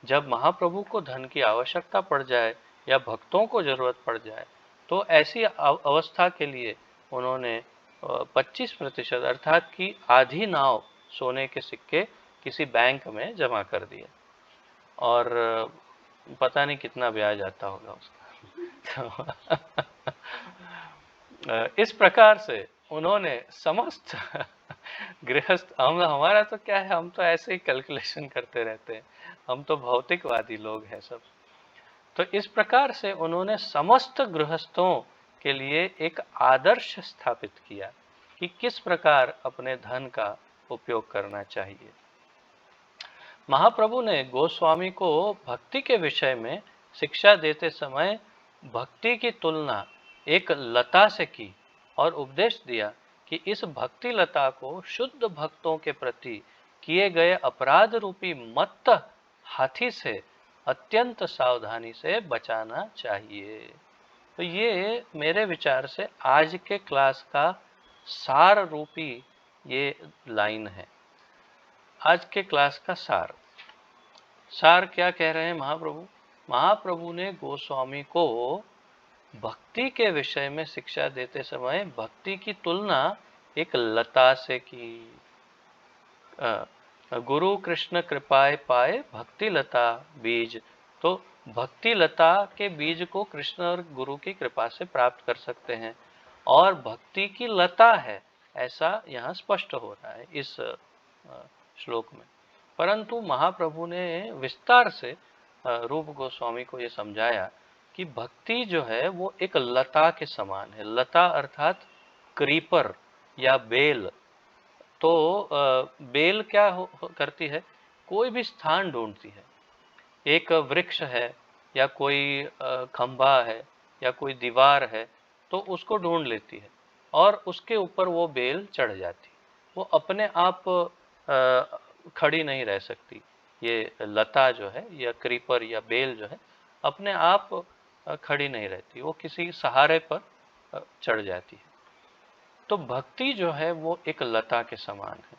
जब महाप्रभु को धन की आवश्यकता पड़ जाए या भक्तों को जरूरत पड़ जाए, तो ऐसी अवस्था के लिए उन्होंने 25% अर्थात कि आधी नाव सोने के सिक्के किसी बैंक में जमा कर दिए। और पता नहीं कितना ब्याज आता होगा उसका। इस प्रकार से उन्होंने समस्त गृहस्थ, हमारा तो क्या है, हम तो ऐसे ही कैलकुलेशन करते रहते हैं, हम तो भौतिकवादी लोग हैं सब। तो इस प्रकार से उन्होंने समस्त गृहस्थों के लिए एक आदर्श स्थापित किया कि किस प्रकार अपने धन का उपयोग करना चाहिए। महाप्रभु ने गोस्वामी को भक्ति के विषय में शिक्षा देते समय भक्ति की तुलना एक लता से की और उपदेश दिया कि इस भक्ति लता को शुद्ध भक्तों के प्रति किए गए अपराध रूपी मत्त हाथी से अत्यंत सावधानी से बचाना चाहिए। तो ये मेरे विचार से आज के क्लास का सार रूपी ये लाइन है। आज के क्लास का सार क्या कह रहे हैं महाप्रभु? महाप्रभु ने गोस्वामी को भक्ति के विषय में शिक्षा देते समय भक्ति की तुलना एक लता से की। गुरु कृष्ण कृपाए पाए भक्ति लता बीज। तो भक्ति लता के बीज को कृष्ण और गुरु की कृपा से प्राप्त कर सकते हैं, और भक्ति की लता है, ऐसा यहाँ स्पष्ट हो रहा है इस श्लोक में। परंतु महाप्रभु ने विस्तार से रूप गोस्वामी को ये समझाया कि भक्ति जो है वो एक लता के समान है। लता अर्थात क्रीपर या बेल। तो बेल क्या करती है? कोई भी स्थान ढूंढती है। एक वृक्ष है या कोई खंभा है या कोई दीवार है, तो उसको ढूंढ लेती है और उसके ऊपर वो बेल चढ़ जाती। वो अपने आप खड़ी नहीं रह सकती। ये लता जो है या क्रीपर या बेल जो है अपने आप खड़ी नहीं रहती, वो किसी सहारे पर चढ़ जाती है। तो भक्ति जो है वो एक लता के समान है,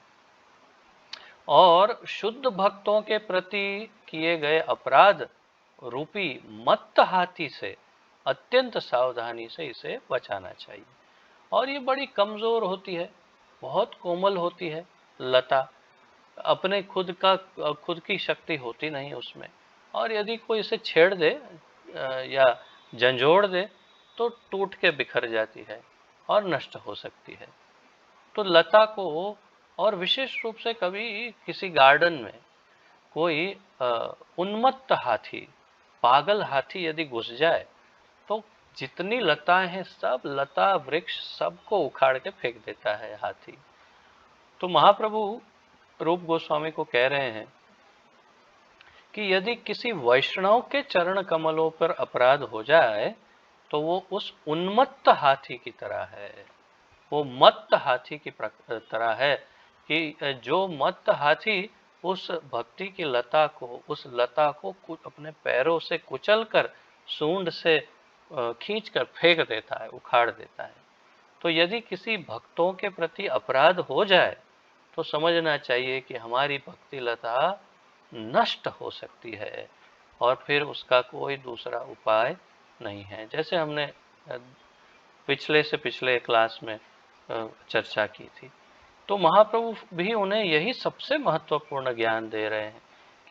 और शुद्ध भक्तों के प्रति किए गए अपराध रूपी मत्त हाथी से अत्यंत सावधानी से इसे बचाना चाहिए। और ये बड़ी कमजोर होती है, बहुत कोमल होती है लता, अपने खुद की शक्ति होती नहीं उसमें, और यदि कोई इसे छेड़ दे या झंझोड़ दे तो टूट के बिखर जाती है और नष्ट हो सकती है। तो लता को, और विशेष रूप से कभी किसी गार्डन में कोई उन्मत्त हाथी, पागल हाथी यदि घुस जाए तो जितनी लताएं हैं सब वृक्ष सबको उखाड़ के फेंक देता है हाथी। तो महाप्रभु रूप गोस्वामी को कह रहे हैं कि यदि किसी वैष्णव के चरण कमलों पर अपराध हो जाए तो वो उस उन्मत्त हाथी की तरह है। वो मत्त हाथी की तरह है कि जो मत्त हाथी उस भक्ति की लता को, उस लता को अपने पैरों से कुचलकर सूंड से खींचकर फेंक देता है, उखाड़ देता है। तो यदि किसी भक्तों के प्रति अपराध हो जाए तो समझना चाहिए कि हमारी भक्ति लता नष्ट हो सकती है और फिर उसका कोई दूसरा उपाय नहीं है। जैसे हमने पिछले से पिछले क्लास में चर्चा की थी, तो महाप्रभु भी उन्हें यही सबसे महत्वपूर्ण ज्ञान दे रहे हैं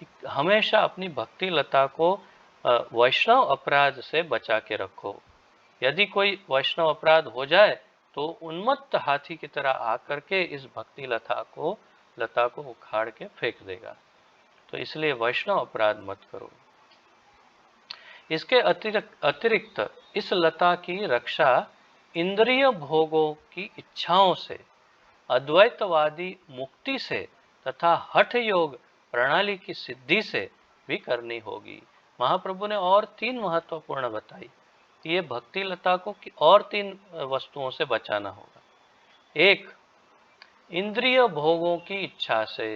कि हमेशा अपनी भक्ति लता को वैष्णव अपराध से बचा के रखो। यदि कोई वैष्णव अपराध हो जाए तो उन्मत्त हाथी की तरह आकर के इस भक्ति लता को उखाड़ के फेंक देगा। तो इसलिए वैष्णव अपराध मत करो। इसके अतिरिक्त इस लता की रक्षा इंद्रिय भोगों की इच्छाओं से, अद्वैतवादी मुक्ति से तथा हठ योग प्रणाली की सिद्धि से भी करनी होगी। महाप्रभु ने और 3 महत्वपूर्ण बताई। ये भक्ति लता को और 3 वस्तुओं से बचाना होगा। 1, इंद्रिय भोगों की इच्छा से,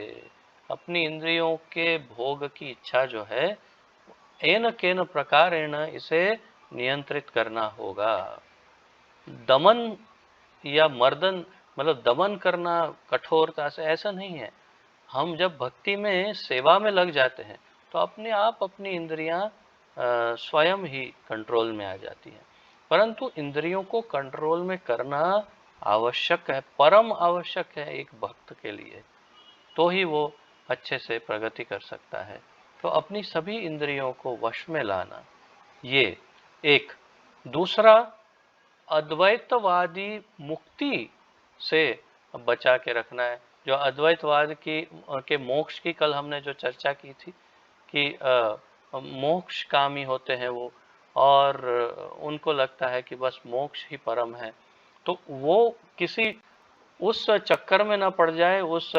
अपनी इंद्रियों के भोग की इच्छा जो है एन केन प्रकारेण इसे नियंत्रित करना होगा। दमन या मर्दन मतलब दमन करना कठोरता से ऐसा नहीं है। हम जब भक्ति में सेवा में लग जाते हैं तो अपने आप अपनी इंद्रियां स्वयं ही कंट्रोल में आ जाती हैं। परंतु इंद्रियों को कंट्रोल में करना आवश्यक है, परम आवश्यक है एक भक्त के लिए, तो ही वो अच्छे से प्रगति कर सकता है। तो अपनी सभी इंद्रियों को वश में लाना, ये एक। दूसरा, अद्वैतवादी मुक्ति से बचा के रखना है। जो अद्वैतवाद की के मोक्ष की कल हमने जो चर्चा की थी कि मोक्ष कामी होते हैं वो, और उनको लगता है कि बस मोक्ष ही परम है, तो वो किसी उस चक्कर में न पड़ जाए, उस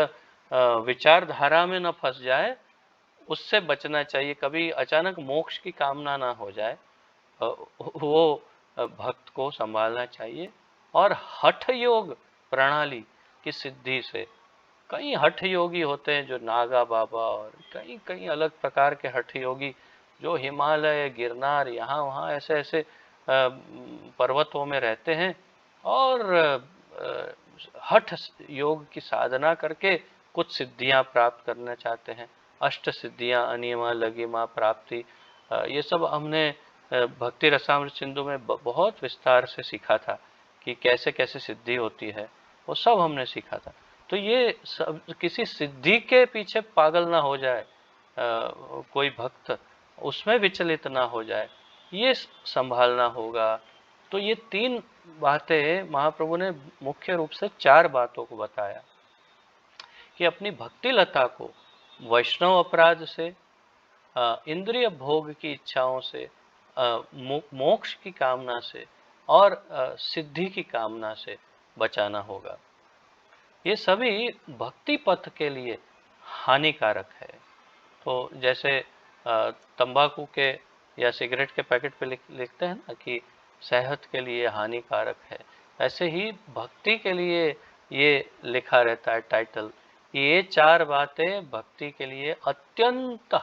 विचारधारा में न फंस जाए, उससे बचना चाहिए। कभी अचानक मोक्ष की कामना ना हो जाए, वो भक्त को संभालना चाहिए। और हठ योग प्रणाली की सिद्धि से, कई हठ योगी होते हैं जो नागा बाबा और कई कई अलग प्रकार के हठ योगी जो हिमालय, गिरनार, यहाँ वहाँ ऐसे ऐसे पर्वतों में रहते हैं और हठ योग की साधना करके कुछ सिद्धियां प्राप्त करना चाहते हैं। अष्ट सिद्धियां, अनियमा, लघिमा, प्राप्ति, ये सब हमने भक्ति रसामृत सिंधु में बहुत विस्तार से सीखा था कि कैसे कैसे सिद्धि होती है, वो सब हमने सीखा था। तो ये सब किसी सिद्धि के पीछे पागल ना हो जाए, कोई भक्त उसमें विचलित ना हो जाए, ये संभालना होगा। तो ये 3 बातें महाप्रभु ने मुख्य रूप से 4 बातों को बताया कि अपनी भक्ति लता को वैष्णव अपराध से, इंद्रिय भोग की इच्छाओं से, मोक्ष की कामना से और सिद्धि की कामना से बचाना होगा। ये सभी भक्ति पथ के लिए हानिकारक है। तो जैसे तंबाकू के या सिगरेट के पैकेट पे लिखते हैं ना कि सेहत के लिए हानिकारक है, ऐसे ही भक्ति के लिए ये लिखा रहता है टाइटल, ये 4 बातें भक्ति के लिए अत्यंत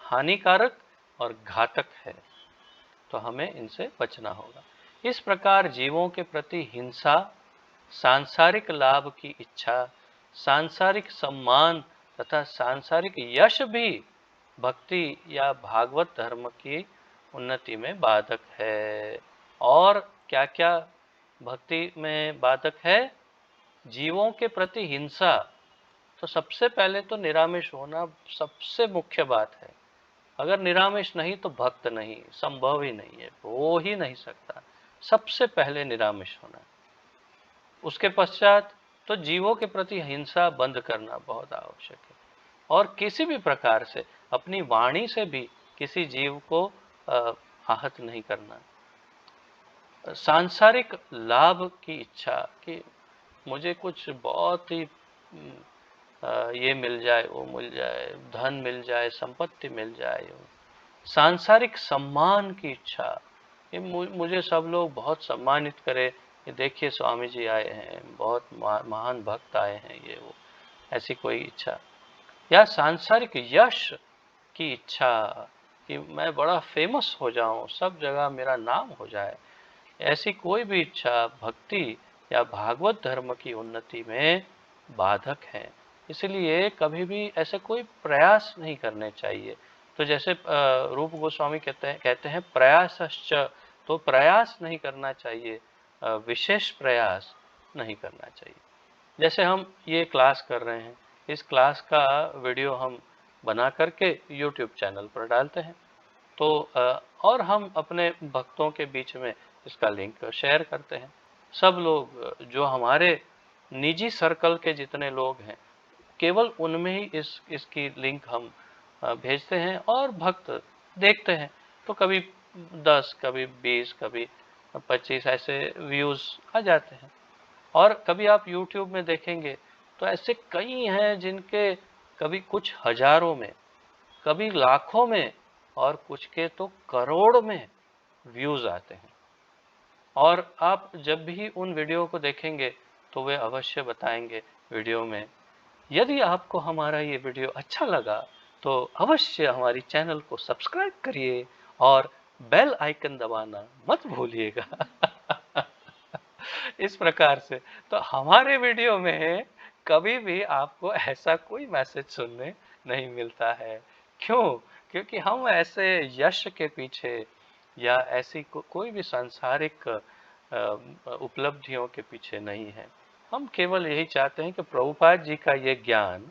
हानिकारक और घातक है, तो हमें इनसे बचना होगा। इस प्रकार जीवों के प्रति हिंसा, सांसारिक लाभ की इच्छा, सांसारिक सम्मान तथा सांसारिक यश भी भक्ति या भागवत धर्म की उन्नति में बाधक है। और क्या क्या भक्ति में बाधक है? जीवों के प्रति हिंसा, तो सबसे पहले तो निरामिष होना सबसे मुख्य बात है। अगर निरामिष नहीं तो भक्त नहीं, संभव ही नहीं है, हो ही नहीं सकता। सबसे पहले निरामिष होना। उसके पश्चात तो जीवों के प्रति हिंसा बंद करना बहुत आवश्यक है, और किसी भी प्रकार से अपनी वाणी से भी किसी जीव को आहत नहीं करना। सांसारिक लाभ की इच्छा कि मुझे कुछ बहुत ही ये मिल जाए, वो मिल जाए, धन मिल जाए, संपत्ति मिल जाए, सांसारिक सम्मान की इच्छा, ये मुझे सब लोग बहुत सम्मानित करे, ये देखिए स्वामी जी आए हैं, बहुत महान भक्त आए हैं, ये वो, ऐसी कोई इच्छा, या सांसारिक यश की इच्छा कि मैं बड़ा फेमस हो जाऊं, सब जगह मेरा नाम हो जाए, ऐसी कोई भी इच्छा भक्ति या भागवत धर्म की उन्नति में बाधक है। इसलिए कभी भी ऐसे कोई प्रयास नहीं करने चाहिए। तो जैसे रूप गोस्वामी कहते हैं प्रयासश्च, तो प्रयास नहीं करना चाहिए, विशेष प्रयास नहीं करना चाहिए। जैसे हम ये क्लास कर रहे हैं, इस क्लास का वीडियो हम बना करके यूट्यूब चैनल पर डालते हैं, तो और हम अपने भक्तों के बीच में इसका लिंक शेयर करते हैं। सब लोग जो हमारे निजी सर्कल के जितने लोग हैं, केवल उनमें ही इसकी लिंक हम भेजते हैं और भक्त देखते हैं। तो कभी 10, कभी 20, कभी 25 ऐसे व्यूज़ आ जाते हैं। और कभी आप YouTube में देखेंगे तो ऐसे कई हैं जिनके कभी कुछ हजारों में, कभी लाखों में, और कुछ के तो करोड़ में व्यूज़ आते हैं। और आप जब भी उन वीडियो को देखेंगे तो वे अवश्य बताएंगे वीडियो में, यदि आपको हमारा ये वीडियो अच्छा लगा तो अवश्य हमारी चैनल को सब्सक्राइब करिए और बेल आइकन दबाना मत भूलिएगा। इस प्रकार से तो हमारे वीडियो में कभी भी आपको ऐसा कोई मैसेज सुनने नहीं मिलता है। क्यों? क्योंकि हम ऐसे यश के पीछे या ऐसी कोई भी सांसारिक उपलब्धियों के पीछे नहीं है। हम केवल यही चाहते हैं कि प्रभुपाद जी का ये ज्ञान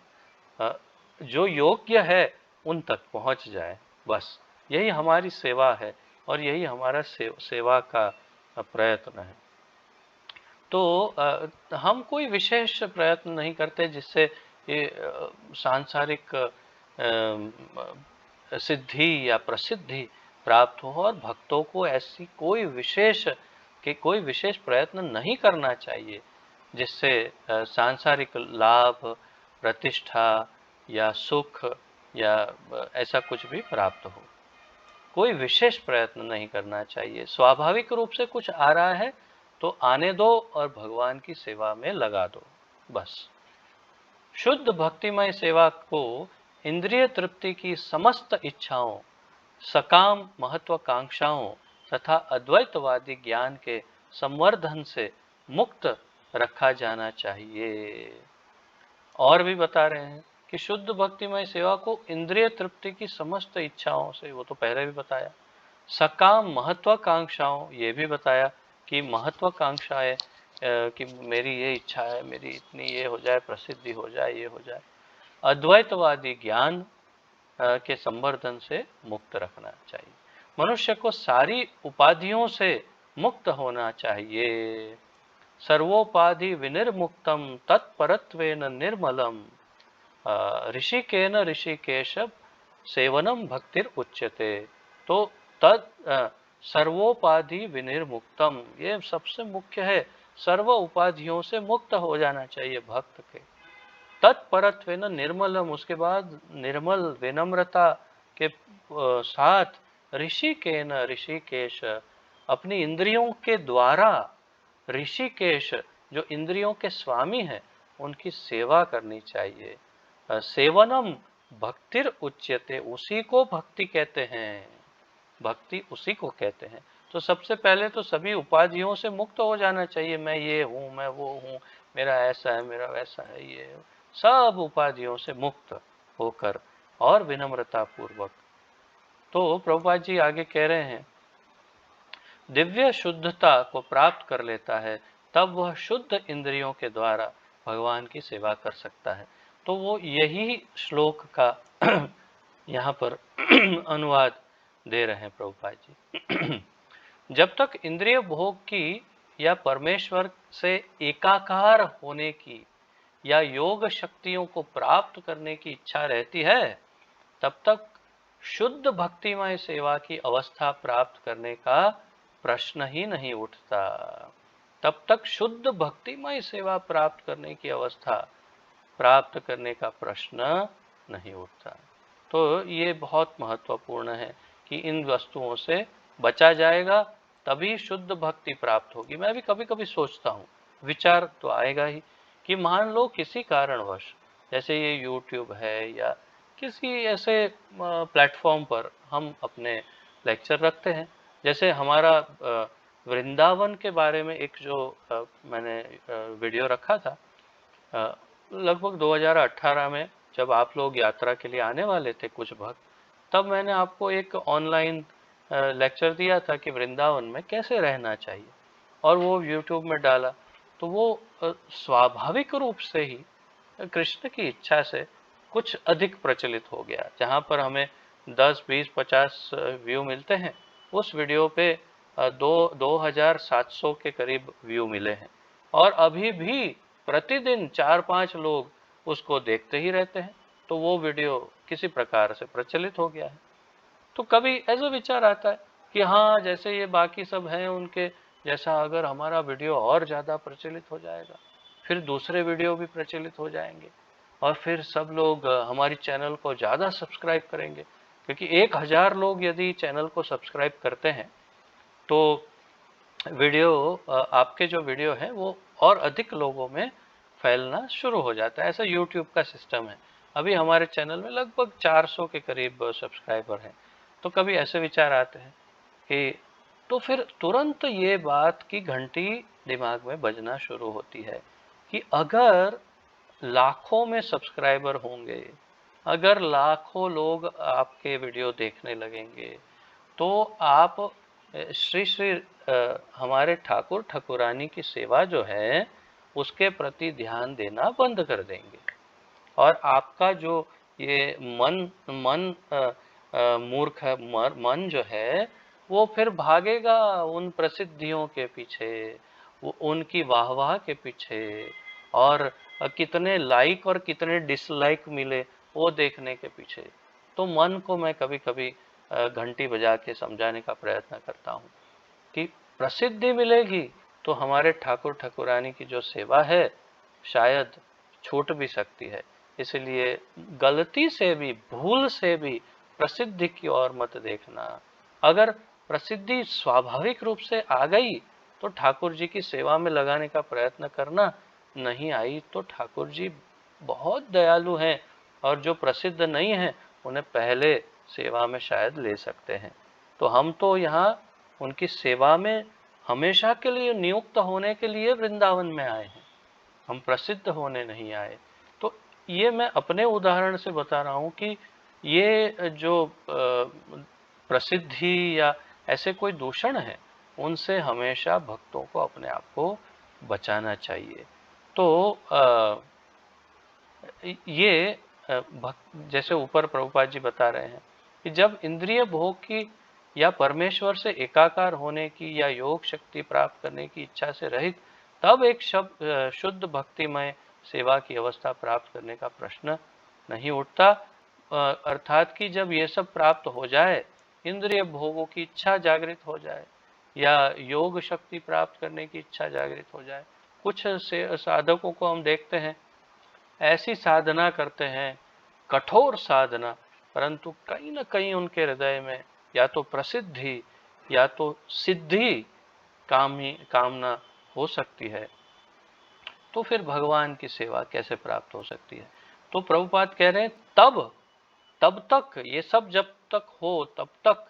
जो योग्य है उन तक पहुंच जाए, बस यही हमारी सेवा है और यही हमारा सेवा का प्रयत्न है। तो हम कोई विशेष प्रयत्न नहीं करते जिससे ये सांसारिक सिद्धि या प्रसिद्धि प्राप्त हो, और भक्तों को ऐसी कोई विशेष प्रयत्न नहीं करना चाहिए जिससे सांसारिक लाभ, प्रतिष्ठा या सुख या ऐसा कुछ भी प्राप्त हो। कोई विशेष प्रयत्न नहीं करना चाहिए। स्वाभाविक रूप से कुछ आ रहा है तो आने दो और भगवान की सेवा में लगा दो, बस। शुद्ध भक्तिमय सेवा को इंद्रिय तृप्ति की समस्त इच्छाओं, सकाम महत्वाकांक्षाओं तथा अद्वैतवादी ज्ञान के संवर्धन से मुक्त रखा जाना चाहिए। और भी बता रहे हैं कि शुद्ध भक्तिमय सेवा को इंद्रिय तृप्ति की समस्त इच्छाओं से, वो तो पहले भी बताया, सकाम महत्वाकांक्षाओं, ये भी बताया कि महत्वाकांक्षा है कि मेरी ये इच्छा है, मेरी इतनी ये हो जाए, प्रसिद्धि हो जाए, ये हो जाए। अद्वैतवादी ज्ञान के संवर्धन से मुक्त रखना चाहिए। मनुष्य को सारी उपाधियों से मुक्त होना चाहिए। सर्वोपाधि विनिर्मुक्तम तत्परत्वेन निर्मलम ऋषिकेन ऋषिकेश सेवनम भक्तिर उच्यते। तो सर्वोपाधि विनिर्मुक्तम, ये सबसे मुख्य है। सर्व उपाधियों से मुक्त हो जाना चाहिए भक्त के। तत्परत्वेन निर्मलम, उसके बाद निर्मल विनम्रता के साथ ऋषिकेन ऋषिकेश, अपनी इंद्रियों के द्वारा ऋषिकेश, जो इंद्रियों के स्वामी हैं, उनकी सेवा करनी चाहिए। सेवनम भक्तिर उच्यते, उसी को भक्ति कहते हैं। भक्ति उसी को कहते हैं। तो सबसे पहले तो सभी उपाधियों से मुक्त हो जाना चाहिए। मैं ये हूँ, मैं वो हूँ, मेरा ऐसा है, मेरा वैसा है, ये सब उपाधियों से मुक्त होकर और विनम्रता पूर्वक। तो प्रभुपाद जी आगे कह रहे हैं, दिव्य शुद्धता को प्राप्त कर लेता है तब वह शुद्ध इंद्रियों के द्वारा भगवान की सेवा कर सकता है। तो वो यही श्लोक का यहाँ पर अनुवाद दे रहे हैं प्रभुपाद जी। जब तक इंद्रिय भोग की या परमेश्वर से एकाकार होने की या योग शक्तियों को प्राप्त करने की इच्छा रहती है, तब तक शुद्ध भक्तिमय सेवा की अवस्था प्राप्त करने का प्रश्न ही नहीं उठता। तब तक शुद्ध भक्तिमय सेवा प्राप्त करने की अवस्था प्राप्त करने का प्रश्न नहीं उठता। तो ये बहुत महत्वपूर्ण है कि इन वस्तुओं से बचा जाएगा, तभी शुद्ध भक्ति प्राप्त होगी। मैं भी कभी कभी सोचता हूँ, विचार तो आएगा ही कि मान लो किसी कारणवश, जैसे ये यूट्यूब है या किसी ऐसे प्लेटफॉर्म पर हम अपने लेक्चर रखते हैं, जैसे हमारा वृंदावन के बारे में एक जो मैंने वीडियो रखा था लगभग 2018 में, जब आप लोग यात्रा के लिए आने वाले थे कुछ भक्त, तब मैंने आपको एक ऑनलाइन लेक्चर दिया था कि वृंदावन में कैसे रहना चाहिए, और वो यूट्यूब में डाला। तो वो स्वाभाविक रूप से ही कृष्ण की इच्छा से कुछ अधिक प्रचलित हो गया। जहाँ पर हमें 10, 20, 50 व्यू मिलते हैं, उस वीडियो पे 2700 के करीब व्यू मिले हैं, और अभी भी प्रतिदिन 4-5 लोग उसको देखते ही रहते हैं। तो वो वीडियो किसी प्रकार से प्रचलित हो गया है। तो कभी ऐसा विचार आता है कि हाँ, जैसे ये बाकी सब हैं उनके जैसा अगर हमारा वीडियो और ज़्यादा प्रचलित हो जाएगा, फिर दूसरे वीडियो भी प्रचलित हो जाएंगे, और फिर सब लोग हमारी चैनल को ज़्यादा सब्सक्राइब करेंगे, क्योंकि 1000 लोग यदि चैनल को सब्सक्राइब करते हैं तो वीडियो आपके जो वीडियो है वो और अधिक लोगों में फैलना शुरू हो जाता है। ऐसा यूट्यूब का सिस्टम है। अभी हमारे चैनल में लगभग 400 के करीब सब्सक्राइबर हैं। तो कभी ऐसे विचार आते हैं कि तो फिर तुरंत ये बात की घंटी दिमाग में बजना शुरू होती है कि अगर लाखों में सब्सक्राइबर होंगे, अगर लाखों लोग आपके वीडियो देखने लगेंगे, तो आप श्री श्री हमारे ठाकुर ठाकुरानी की सेवा जो है उसके प्रति ध्यान देना बंद कर देंगे, और आपका जो ये मन मन मूर्ख है, मन जो है वो फिर भागेगा उन प्रसिद्धियों के पीछे, वो उनकी वाहवाह के पीछे, और कितने लाइक और कितने डिसलाइक मिले वो देखने के पीछे। तो मन को मैं कभी कभी घंटी बजा के समझाने का प्रयत्न करता हूँ कि प्रसिद्धि मिलेगी तो हमारे ठाकुर ठाकुरानी की जो सेवा है शायद छूट भी सकती है। इसलिए गलती से भी, भूल से भी प्रसिद्धि की ओर मत देखना। अगर प्रसिद्धि स्वाभाविक रूप से आ गई तो ठाकुर जी की सेवा में लगाने का प्रयत्न करना, नहीं आई तो ठाकुर जी बहुत दयालु हैं, और जो प्रसिद्ध नहीं है उन्हें पहले सेवा में शायद ले सकते हैं। तो हम तो यहाँ उनकी सेवा में हमेशा के लिए नियुक्त होने के लिए वृंदावन में आए हैं, हम प्रसिद्ध होने नहीं आए। तो ये मैं अपने उदाहरण से बता रहा हूँ कि ये जो प्रसिद्धि या ऐसे कोई दूषण है, उनसे हमेशा भक्तों को अपने आप को बचाना चाहिए। तो ये जैसे ऊपर प्रभुपाद जी बता रहे हैं कि जब इंद्रिय भोग की या परमेश्वर से एकाकार होने की या योग शक्ति प्राप्त करने की इच्छा से रहित, तब एक शुद्ध भक्तिमय सेवा की अवस्था प्राप्त करने का प्रश्न नहीं उठता। अर्थात कि जब ये सब प्राप्त हो जाए, इंद्रिय भोगों की इच्छा जागृत हो जाए या योग शक्ति प्राप्त करने की इच्छा जागृत हो जाए। कुछ से साधकों को हम देखते हैं ऐसी साधना करते हैं, कठोर साधना, परंतु कहीं न कहीं उनके हृदय में या तो प्रसिद्धि या तो सिद्धि कामना हो सकती है। तो फिर भगवान की सेवा कैसे प्राप्त हो सकती है? तो प्रभुपाद कह रहे हैं तब तक ये सब जब तक हो तब तक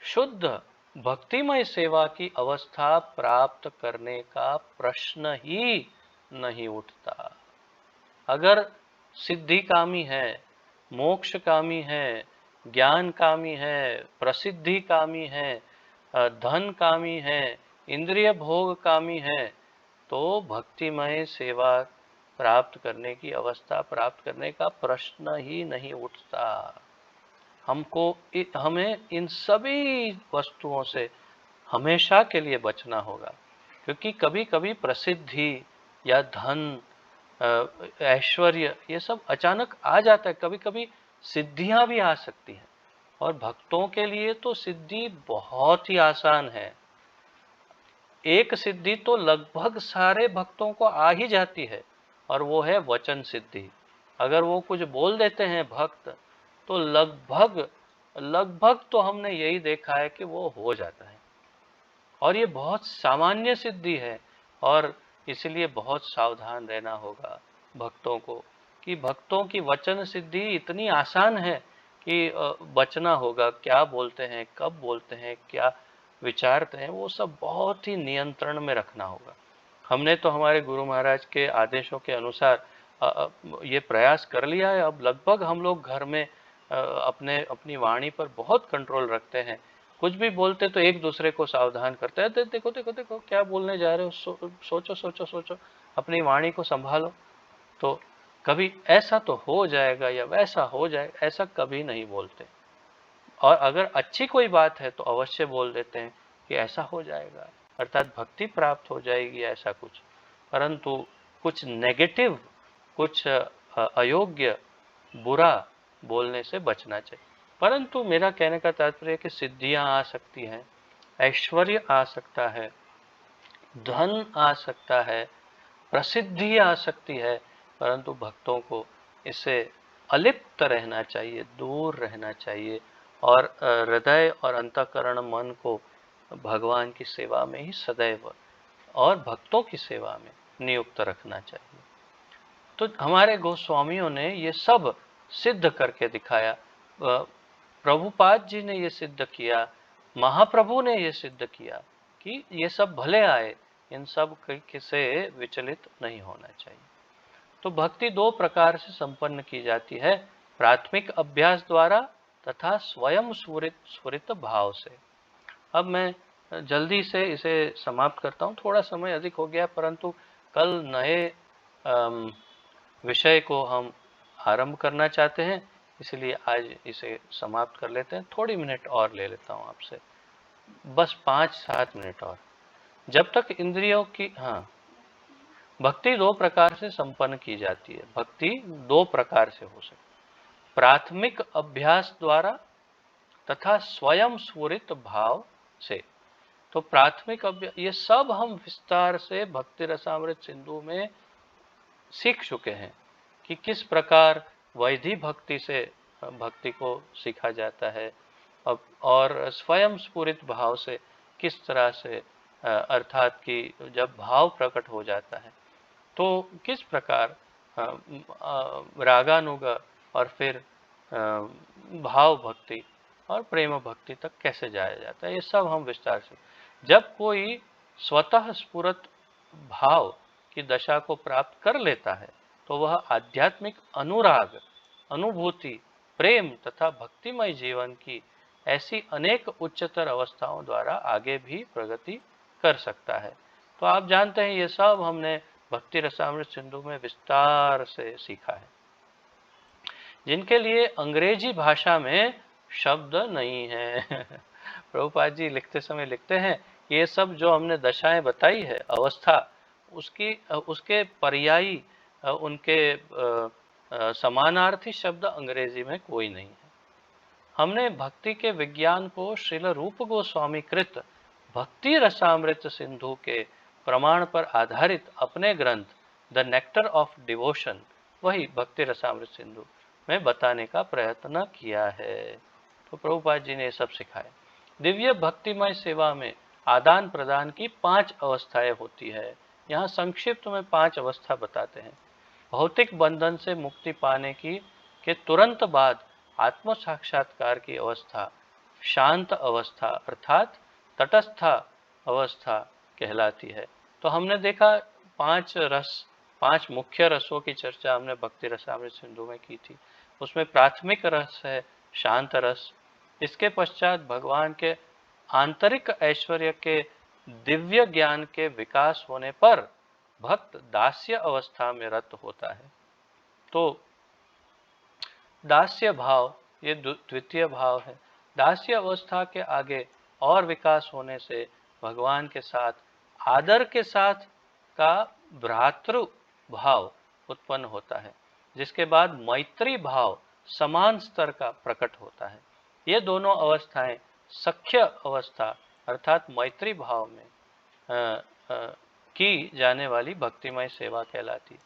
शुद्ध भक्तिमय सेवा की अवस्था प्राप्त करने का प्रश्न ही नहीं उठता। अगर सिद्धि कामी है, मोक्ष कामी है, ज्ञान कामी है, प्रसिद्धि कामी है, धन कामी है, इंद्रिय भोग कामी है, तो भक्तिमय सेवा प्राप्त करने की अवस्था प्राप्त करने का प्रश्न ही नहीं उठता। हमें इन सभी वस्तुओं से हमेशा के लिए बचना होगा, क्योंकि कभी कभी प्रसिद्धि या धन, ऐश्वर्य, ये सब अचानक आ जाता है। कभी कभी सिद्धियां भी आ सकती हैं, और भक्तों के लिए तो सिद्धि बहुत ही आसान है। एक सिद्धि तो लगभग सारे भक्तों को आ ही जाती है, और वो है वचन सिद्धि। अगर वो कुछ बोल देते हैं भक्त, तो लगभग लगभग तो हमने यही देखा है कि वो हो जाता है। और ये बहुत सामान्य सिद्धि है, और इसलिए बहुत सावधान रहना होगा भक्तों को, कि भक्तों की वचन सिद्धि इतनी आसान है कि बचना होगा, क्या बोलते हैं, कब बोलते हैं, क्या विचारते हैं, वो सब बहुत ही नियंत्रण में रखना होगा। हमने तो हमारे गुरु महाराज के आदेशों के अनुसार ये प्रयास कर लिया है। अब लगभग हम लोग घर में अपने अपनी वाणी पर बहुत कंट्रोल रखते हैं। कुछ भी बोलते तो एक दूसरे को सावधान करते हैं, देखो देखो देखो क्या बोलने जा रहे हो, सोचो सोचो सोचो, अपनी वाणी को संभालो। तो कभी ऐसा तो हो जाएगा या वैसा हो जाएगा, ऐसा कभी नहीं बोलते। और अगर अच्छी कोई बात है तो अवश्य बोल देते हैं कि ऐसा हो जाएगा, अर्थात भक्ति प्राप्त हो जाएगी, ऐसा कुछ। परंतु कुछ नेगेटिव, कुछ अयोग्य, बुरा बोलने से बचना चाहिए। परंतु मेरा कहने का तात्पर्य है कि सिद्धियां आ सकती हैं, ऐश्वर्य आ सकता है, धन आ सकता है, प्रसिद्धि आ सकती है, परंतु भक्तों को इससे अलिप्त रहना चाहिए, दूर रहना चाहिए, और हृदय और अंतःकरण मन को भगवान की सेवा में ही सदैव और भक्तों की सेवा में नियुक्त रखना चाहिए। तो हमारे गोस्वामियों ने ये सब सिद्ध करके दिखाया। प्रभुपाद जी ने ये सिद्ध किया, महाप्रभु ने ये सिद्ध किया कि ये सब भले आए, इन सब से विचलित नहीं होना चाहिए। तो भक्ति दो प्रकार से संपन्न की जाती है, प्राथमिक अभ्यास द्वारा तथा स्वयं स्फुरित भाव से। अब मैं जल्दी से इसे समाप्त करता हूँ, थोड़ा समय अधिक हो गया, परंतु कल नए विषय को हम आरंभ करना चाहते हैं, इसलिए आज इसे समाप्त कर लेते हैं। थोड़ी मिनट और ले लेता हूँ आपसे, बस 5-7 मिनट और। जब तक इंद्रियों की, हाँ, भक्ति दो प्रकार से संपन्न की जाती है। भक्ति दो प्रकार से हो सकती है, प्राथमिक अभ्यास द्वारा तथा स्वयं स्फुरित भाव से। तो प्राथमिक अभ्यास, ये सब हम विस्तार से भक्ति रसामृत सिंधु में सीख चुके हैं कि किस प्रकार वैधि भक्ति से भक्ति को सीखा जाता है, और स्वयं स्फुरित भाव से किस तरह से, अर्थात कि जब भाव प्रकट हो जाता है तो किस प्रकार रागानुग और फिर भाव भक्ति और प्रेम भक्ति तक कैसे जाया जाता है, ये सब हम विस्तार से। जब कोई स्वतः स्फुरत भाव की दशा को प्राप्त कर लेता है तो वह आध्यात्मिक अनुराग, अनुभूति, प्रेम तथा भक्तिमय जीवन की ऐसी अनेक उच्चतर अवस्थाओं द्वारा आगे भी प्रगति कर सकता है। तो आप जानते हैं ये सब हमने भक्ति रसामृत सिंधु में विस्तार से सीखा है, जिनके लिए अंग्रेजी भाषा में शब्द नहीं है। प्रभुपाद जी लिखते समय लिखते हैं, ये सब जो हमने दशाएं बताई है, अवस्था, उसके पर्यायी, उनके समानार्थी शब्द अंग्रेजी में कोई नहीं है। हमने भक्ति के विज्ञान को श्रील रूप गोस्वामी कृत भक्ति रसामृत सिंधु के प्रमाण पर आधारित अपने ग्रंथ द नेक्टर ऑफ डिवोशन, वही भक्ति रसामृत सिंधु में बताने का प्रयत्न किया है। तो प्रभुपाद जी ने सब सिखाया। दिव्य भक्तिमय सेवा में आदान प्रदान की 5 अवस्थाएं होती है। यहाँ संक्षिप्त में 5 अवस्था बताते हैं। भौतिक बंधन से मुक्ति पाने की के तुरंत बाद आत्म साक्षात्कार की अवस्था शांत अवस्था अर्थात तटस्था अवस्था कहलाती है। तो हमने देखा 5 रस, 5 मुख्य रसों की चर्चा हमने भक्ति रसामृत सिंधु में की थी। उसमें प्राथमिक रस है शांत रस। इसके पश्चात भगवान के आंतरिक ऐश्वर्य के दिव्य ज्ञान के विकास होने पर भक्त दास्य अवस्था में रत होता है। तो दास्य भाव ये द्वितीय भाव है। दास्य अवस्था के आगे और विकास होने से भगवान के साथ आदर के साथ का भ्रातृ भाव उत्पन्न होता है, जिसके बाद मैत्री भाव समान स्तर का प्रकट होता है। ये दोनों अवस्थाएं सख्य अवस्था अर्थात मैत्री भाव में अ, की जाने वाली भक्तिमय सेवा कहलाती।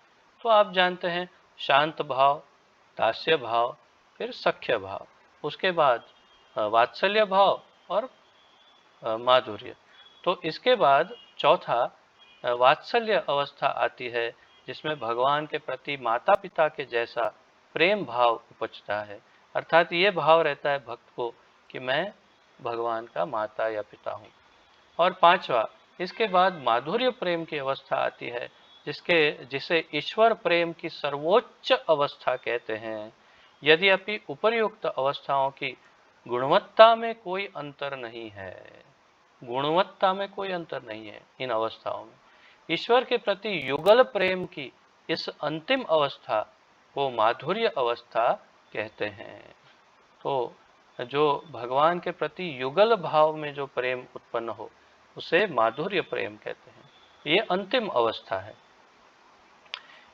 तो आप जानते हैं शांत भाव, दास्य भाव, फिर सख्य भाव, उसके बाद वात्सल्य भाव और माधुर्य। तो इसके बाद चौथा वात्सल्य अवस्था आती है, जिसमें भगवान के प्रति माता पिता के जैसा प्रेम भाव उपजता है। अर्थात ये भाव रहता है भक्त को कि मैं भगवान का माता या पिता हूँ। और पांचवा, इसके बाद माधुर्य प्रेम की अवस्था आती है, जिसे ईश्वर प्रेम की सर्वोच्च अवस्था कहते हैं। यद्यपि उपर्युक्त अवस्थाओं की गुणवत्ता में कोई अंतर नहीं है, गुणवत्ता में कोई अंतर नहीं है इन अवस्थाओं में। ईश्वर के प्रति युगल प्रेम की इस अंतिम अवस्था को माधुर्य अवस्था कहते हैं। तो जो भगवान के प्रति युगल भाव में जो प्रेम उत्पन्न हो उसे माधुर्य प्रेम कहते हैं। ये अंतिम अवस्था है।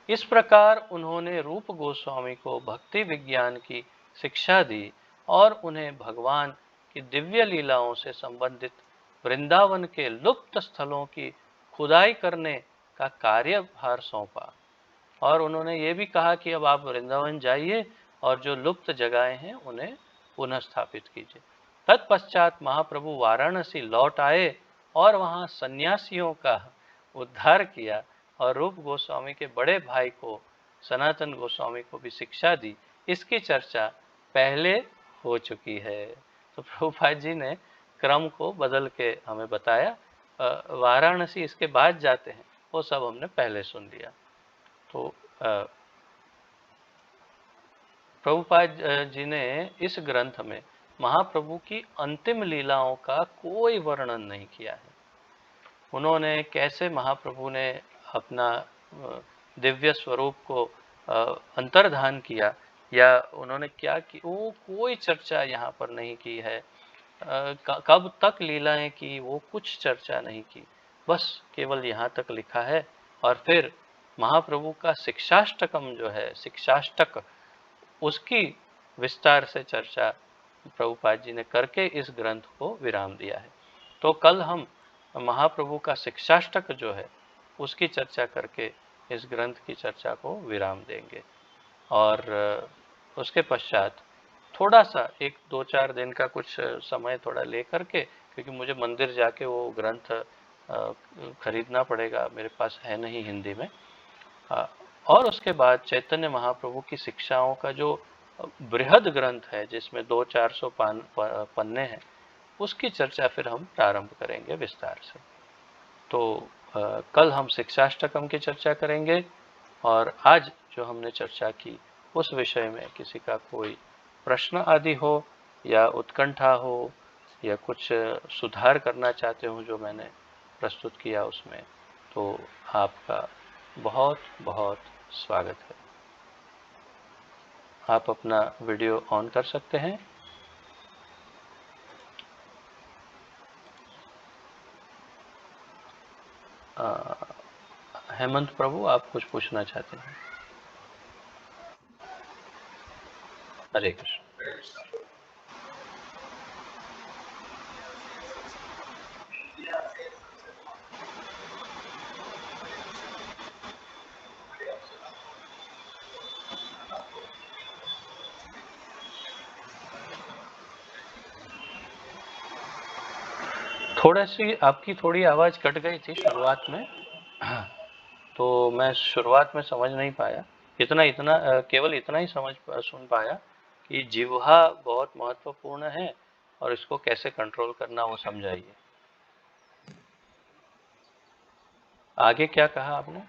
इस प्रकार उन्होंने रूप गोस्वामी को भक्ति विज्ञान की शिक्षा दी और उन्हें भगवान की दिव्य लीलाओं से संबंधित वृंदावन के लुप्त स्थलों की खुदाई करने का कार्यभार सौंपा। और उन्होंने ये भी कहा कि अब आप वृंदावन जाइए और जो लुप्त जगहें हैं उन्हें पुनः स्थापित कीजिए। तत्पश्चात महाप्रभु वाराणसी लौट आए और वहां सन्यासियों का उद्धार किया और रूप गोस्वामी के बड़े भाई को सनातन गोस्वामी को भी शिक्षा दी। इसकी चर्चा पहले हो चुकी है। तो प्रभुपाद जी ने क्रम को बदल के हमें बताया। वाराणसी इसके बाद जाते हैं, वो सब हमने पहले सुन लिया। तो प्रभुपाद जी ने इस ग्रंथ में महाप्रभु की अंतिम लीलाओं का कोई वर्णन नहीं किया है। उन्होंने कैसे महाप्रभु ने अपना दिव्य स्वरूप को अंतर्धान किया या उन्होंने क्या की, वो कोई चर्चा यहाँ पर नहीं की है। कब तक लीलाएं की वो कुछ चर्चा नहीं की, बस केवल यहाँ तक लिखा है। और फिर महाप्रभु का शिक्षाष्टकम जो है, शिक्षाष्टक, उसकी विस्तार से चर्चा प्रभुपाद जी ने करके इस ग्रंथ को विराम दिया है। तो कल हम महाप्रभु का शिक्षाष्टक जो है उसकी चर्चा करके इस ग्रंथ की चर्चा को विराम देंगे। और उसके पश्चात थोड़ा सा 1-2-4 दिन का कुछ समय थोड़ा ले करके, क्योंकि मुझे मंदिर जाके वो ग्रंथ खरीदना पड़ेगा, मेरे पास है नहीं हिंदी में। और उसके बाद चैतन्य महाप्रभु की शिक्षाओं का जो बृहद ग्रंथ है जिसमें 200-400 पन्ने हैं, उसकी चर्चा फिर हम प्रारंभ करेंगे विस्तार से। तो कल हम शिक्षाष्टकम की चर्चा करेंगे। और आज जो हमने चर्चा की उस विषय में किसी का कोई प्रश्न आदि हो या उत्कंठा हो या कुछ सुधार करना चाहते हो जो मैंने प्रस्तुत किया उसमें, तो आपका बहुत बहुत स्वागत है। आप अपना वीडियो ऑन कर सकते हैं। हेमंत प्रभु, आप कुछ पूछना चाहते हैं? हरे कृष्ण। थोड़ा सी आपकी थोड़ी आवाज़ कट गई थी शुरुआत में, तो मैं शुरुआत में समझ नहीं पाया। इतना इतना केवल इतना ही सुन पाया कि जिह्वा बहुत महत्वपूर्ण है और इसको कैसे कंट्रोल करना वो समझाइए। आगे क्या कहा आपने?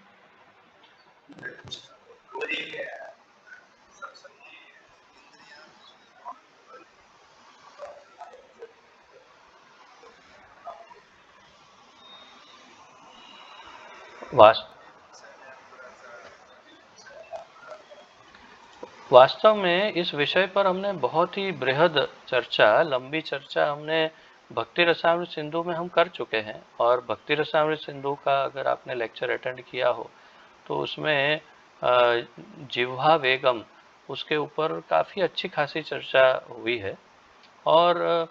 वास्तव में इस विषय पर हमने बहुत ही बृहद चर्चा, लंबी चर्चा हमने भक्ति रसामृत सिंधु में हम कर चुके हैं। और भक्ति रसामृत सिंधु का अगर आपने लेक्चर अटेंड किया हो तो उसमें जिह्वा वेगम, उसके ऊपर काफ़ी अच्छी खासी चर्चा हुई है। और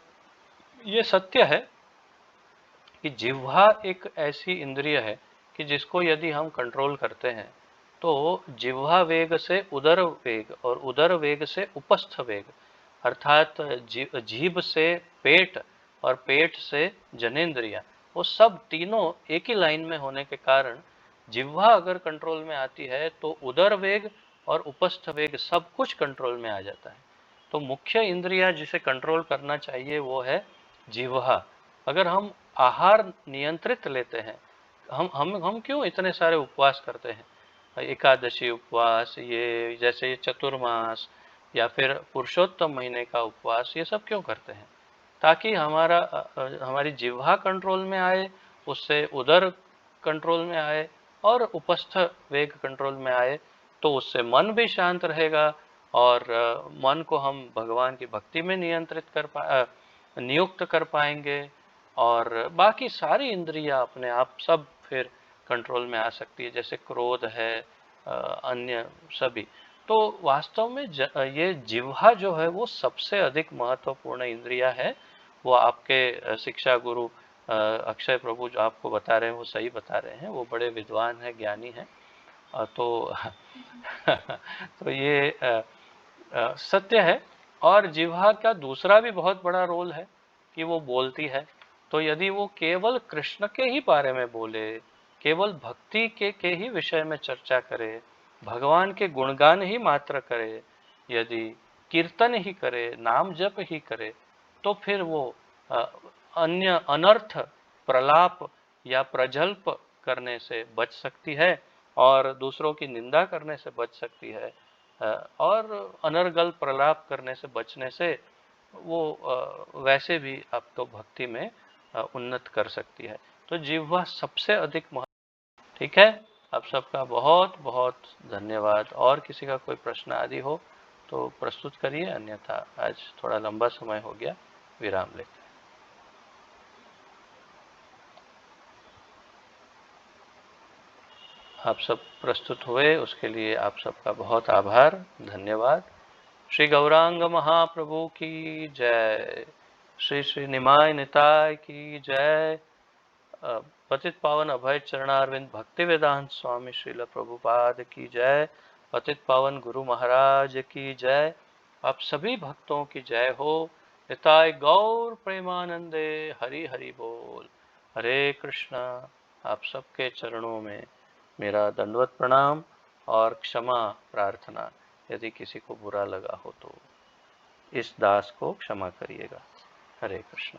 ये सत्य है कि जिह्वा एक ऐसी इंद्रिय है कि जिसको यदि हम कंट्रोल करते हैं तो जिह्वा वेग से उदर वेग और उदर वेग से उपस्थ वेग, अर्थात जीभ से पेट और पेट से जनेंद्रिया, वो सब तीनों एक ही लाइन में होने के कारण जिह्वा अगर कंट्रोल में आती है तो उदर वेग और उपस्थ वेग सब कुछ कंट्रोल में आ जाता है। तो मुख्य इंद्रिया जिसे कंट्रोल करना चाहिए वो है जिह्वा। अगर हम आहार नियंत्रित लेते हैं, हम क्यों इतने सारे उपवास करते हैं, एकादशी उपवास, ये जैसे ये चतुर्मास या फिर पुरुषोत्तम महीने का उपवास, ये सब क्यों करते हैं? ताकि हमारी जिह्वा कंट्रोल में आए, उससे उदर कंट्रोल में आए और उपस्थ वेग कंट्रोल में आए, तो उससे मन भी शांत रहेगा और मन को हम भगवान की भक्ति में नियुक्त कर पाएंगे और बाकी सारी इंद्रियां अपने आप सब फिर कंट्रोल में आ सकती है, जैसे क्रोध है, अन्य सभी। तो वास्तव में ये जिह्वा जो है वो सबसे अधिक महत्वपूर्ण इंद्रिया है। वो आपके शिक्षा गुरु अक्षय प्रभु जो आपको बता रहे हैं वो सही बता रहे हैं, वो बड़े विद्वान हैं, ज्ञानी हैं। तो तो ये सत्य है। और जिह्वा का दूसरा भी बहुत बड़ा रोल है कि वो बोलती है। तो यदि वो केवल कृष्ण के ही बारे में बोले, केवल भक्ति के ही विषय में चर्चा करे, भगवान के गुणगान ही मात्र करे, यदि कीर्तन ही करे, नाम जप ही करे, तो फिर वो अन्य अनर्थ, प्रलाप या प्रजल्प करने से बच सकती है और दूसरों की निंदा करने से बच सकती है और अनर्गल प्रलाप करने से बचने से वो वैसे भी आपको भक्ति में उन्नत कर सकती है। तो जिह्वा सबसे अधिक महत्व। ठीक है, आप सबका बहुत बहुत धन्यवाद। और किसी का कोई प्रश्न आदि हो तो प्रस्तुत करिए, अन्यथा आज थोड़ा लंबा समय हो गया, विराम लेते हैं। आप सब प्रस्तुत हुए उसके लिए आप सबका बहुत आभार, धन्यवाद। श्री गौरांग महाप्रभु की जय, श्री श्री निमाय निताय की जय, पतित पावन अभय चरणारविंद भक्ति वेदांत स्वामी श्रील प्रभुपाद की जय, पतित पावन गुरु महाराज की जय, आप सभी भक्तों की जय हो। निताय गौर प्रेमानंदे, हरि हरि बोल। हरे कृष्णा। आप सबके चरणों में मेरा दंडवत प्रणाम और क्षमा प्रार्थना। यदि किसी को बुरा लगा हो तो इस दास को क्षमा करिएगा। हरे कृष्ण।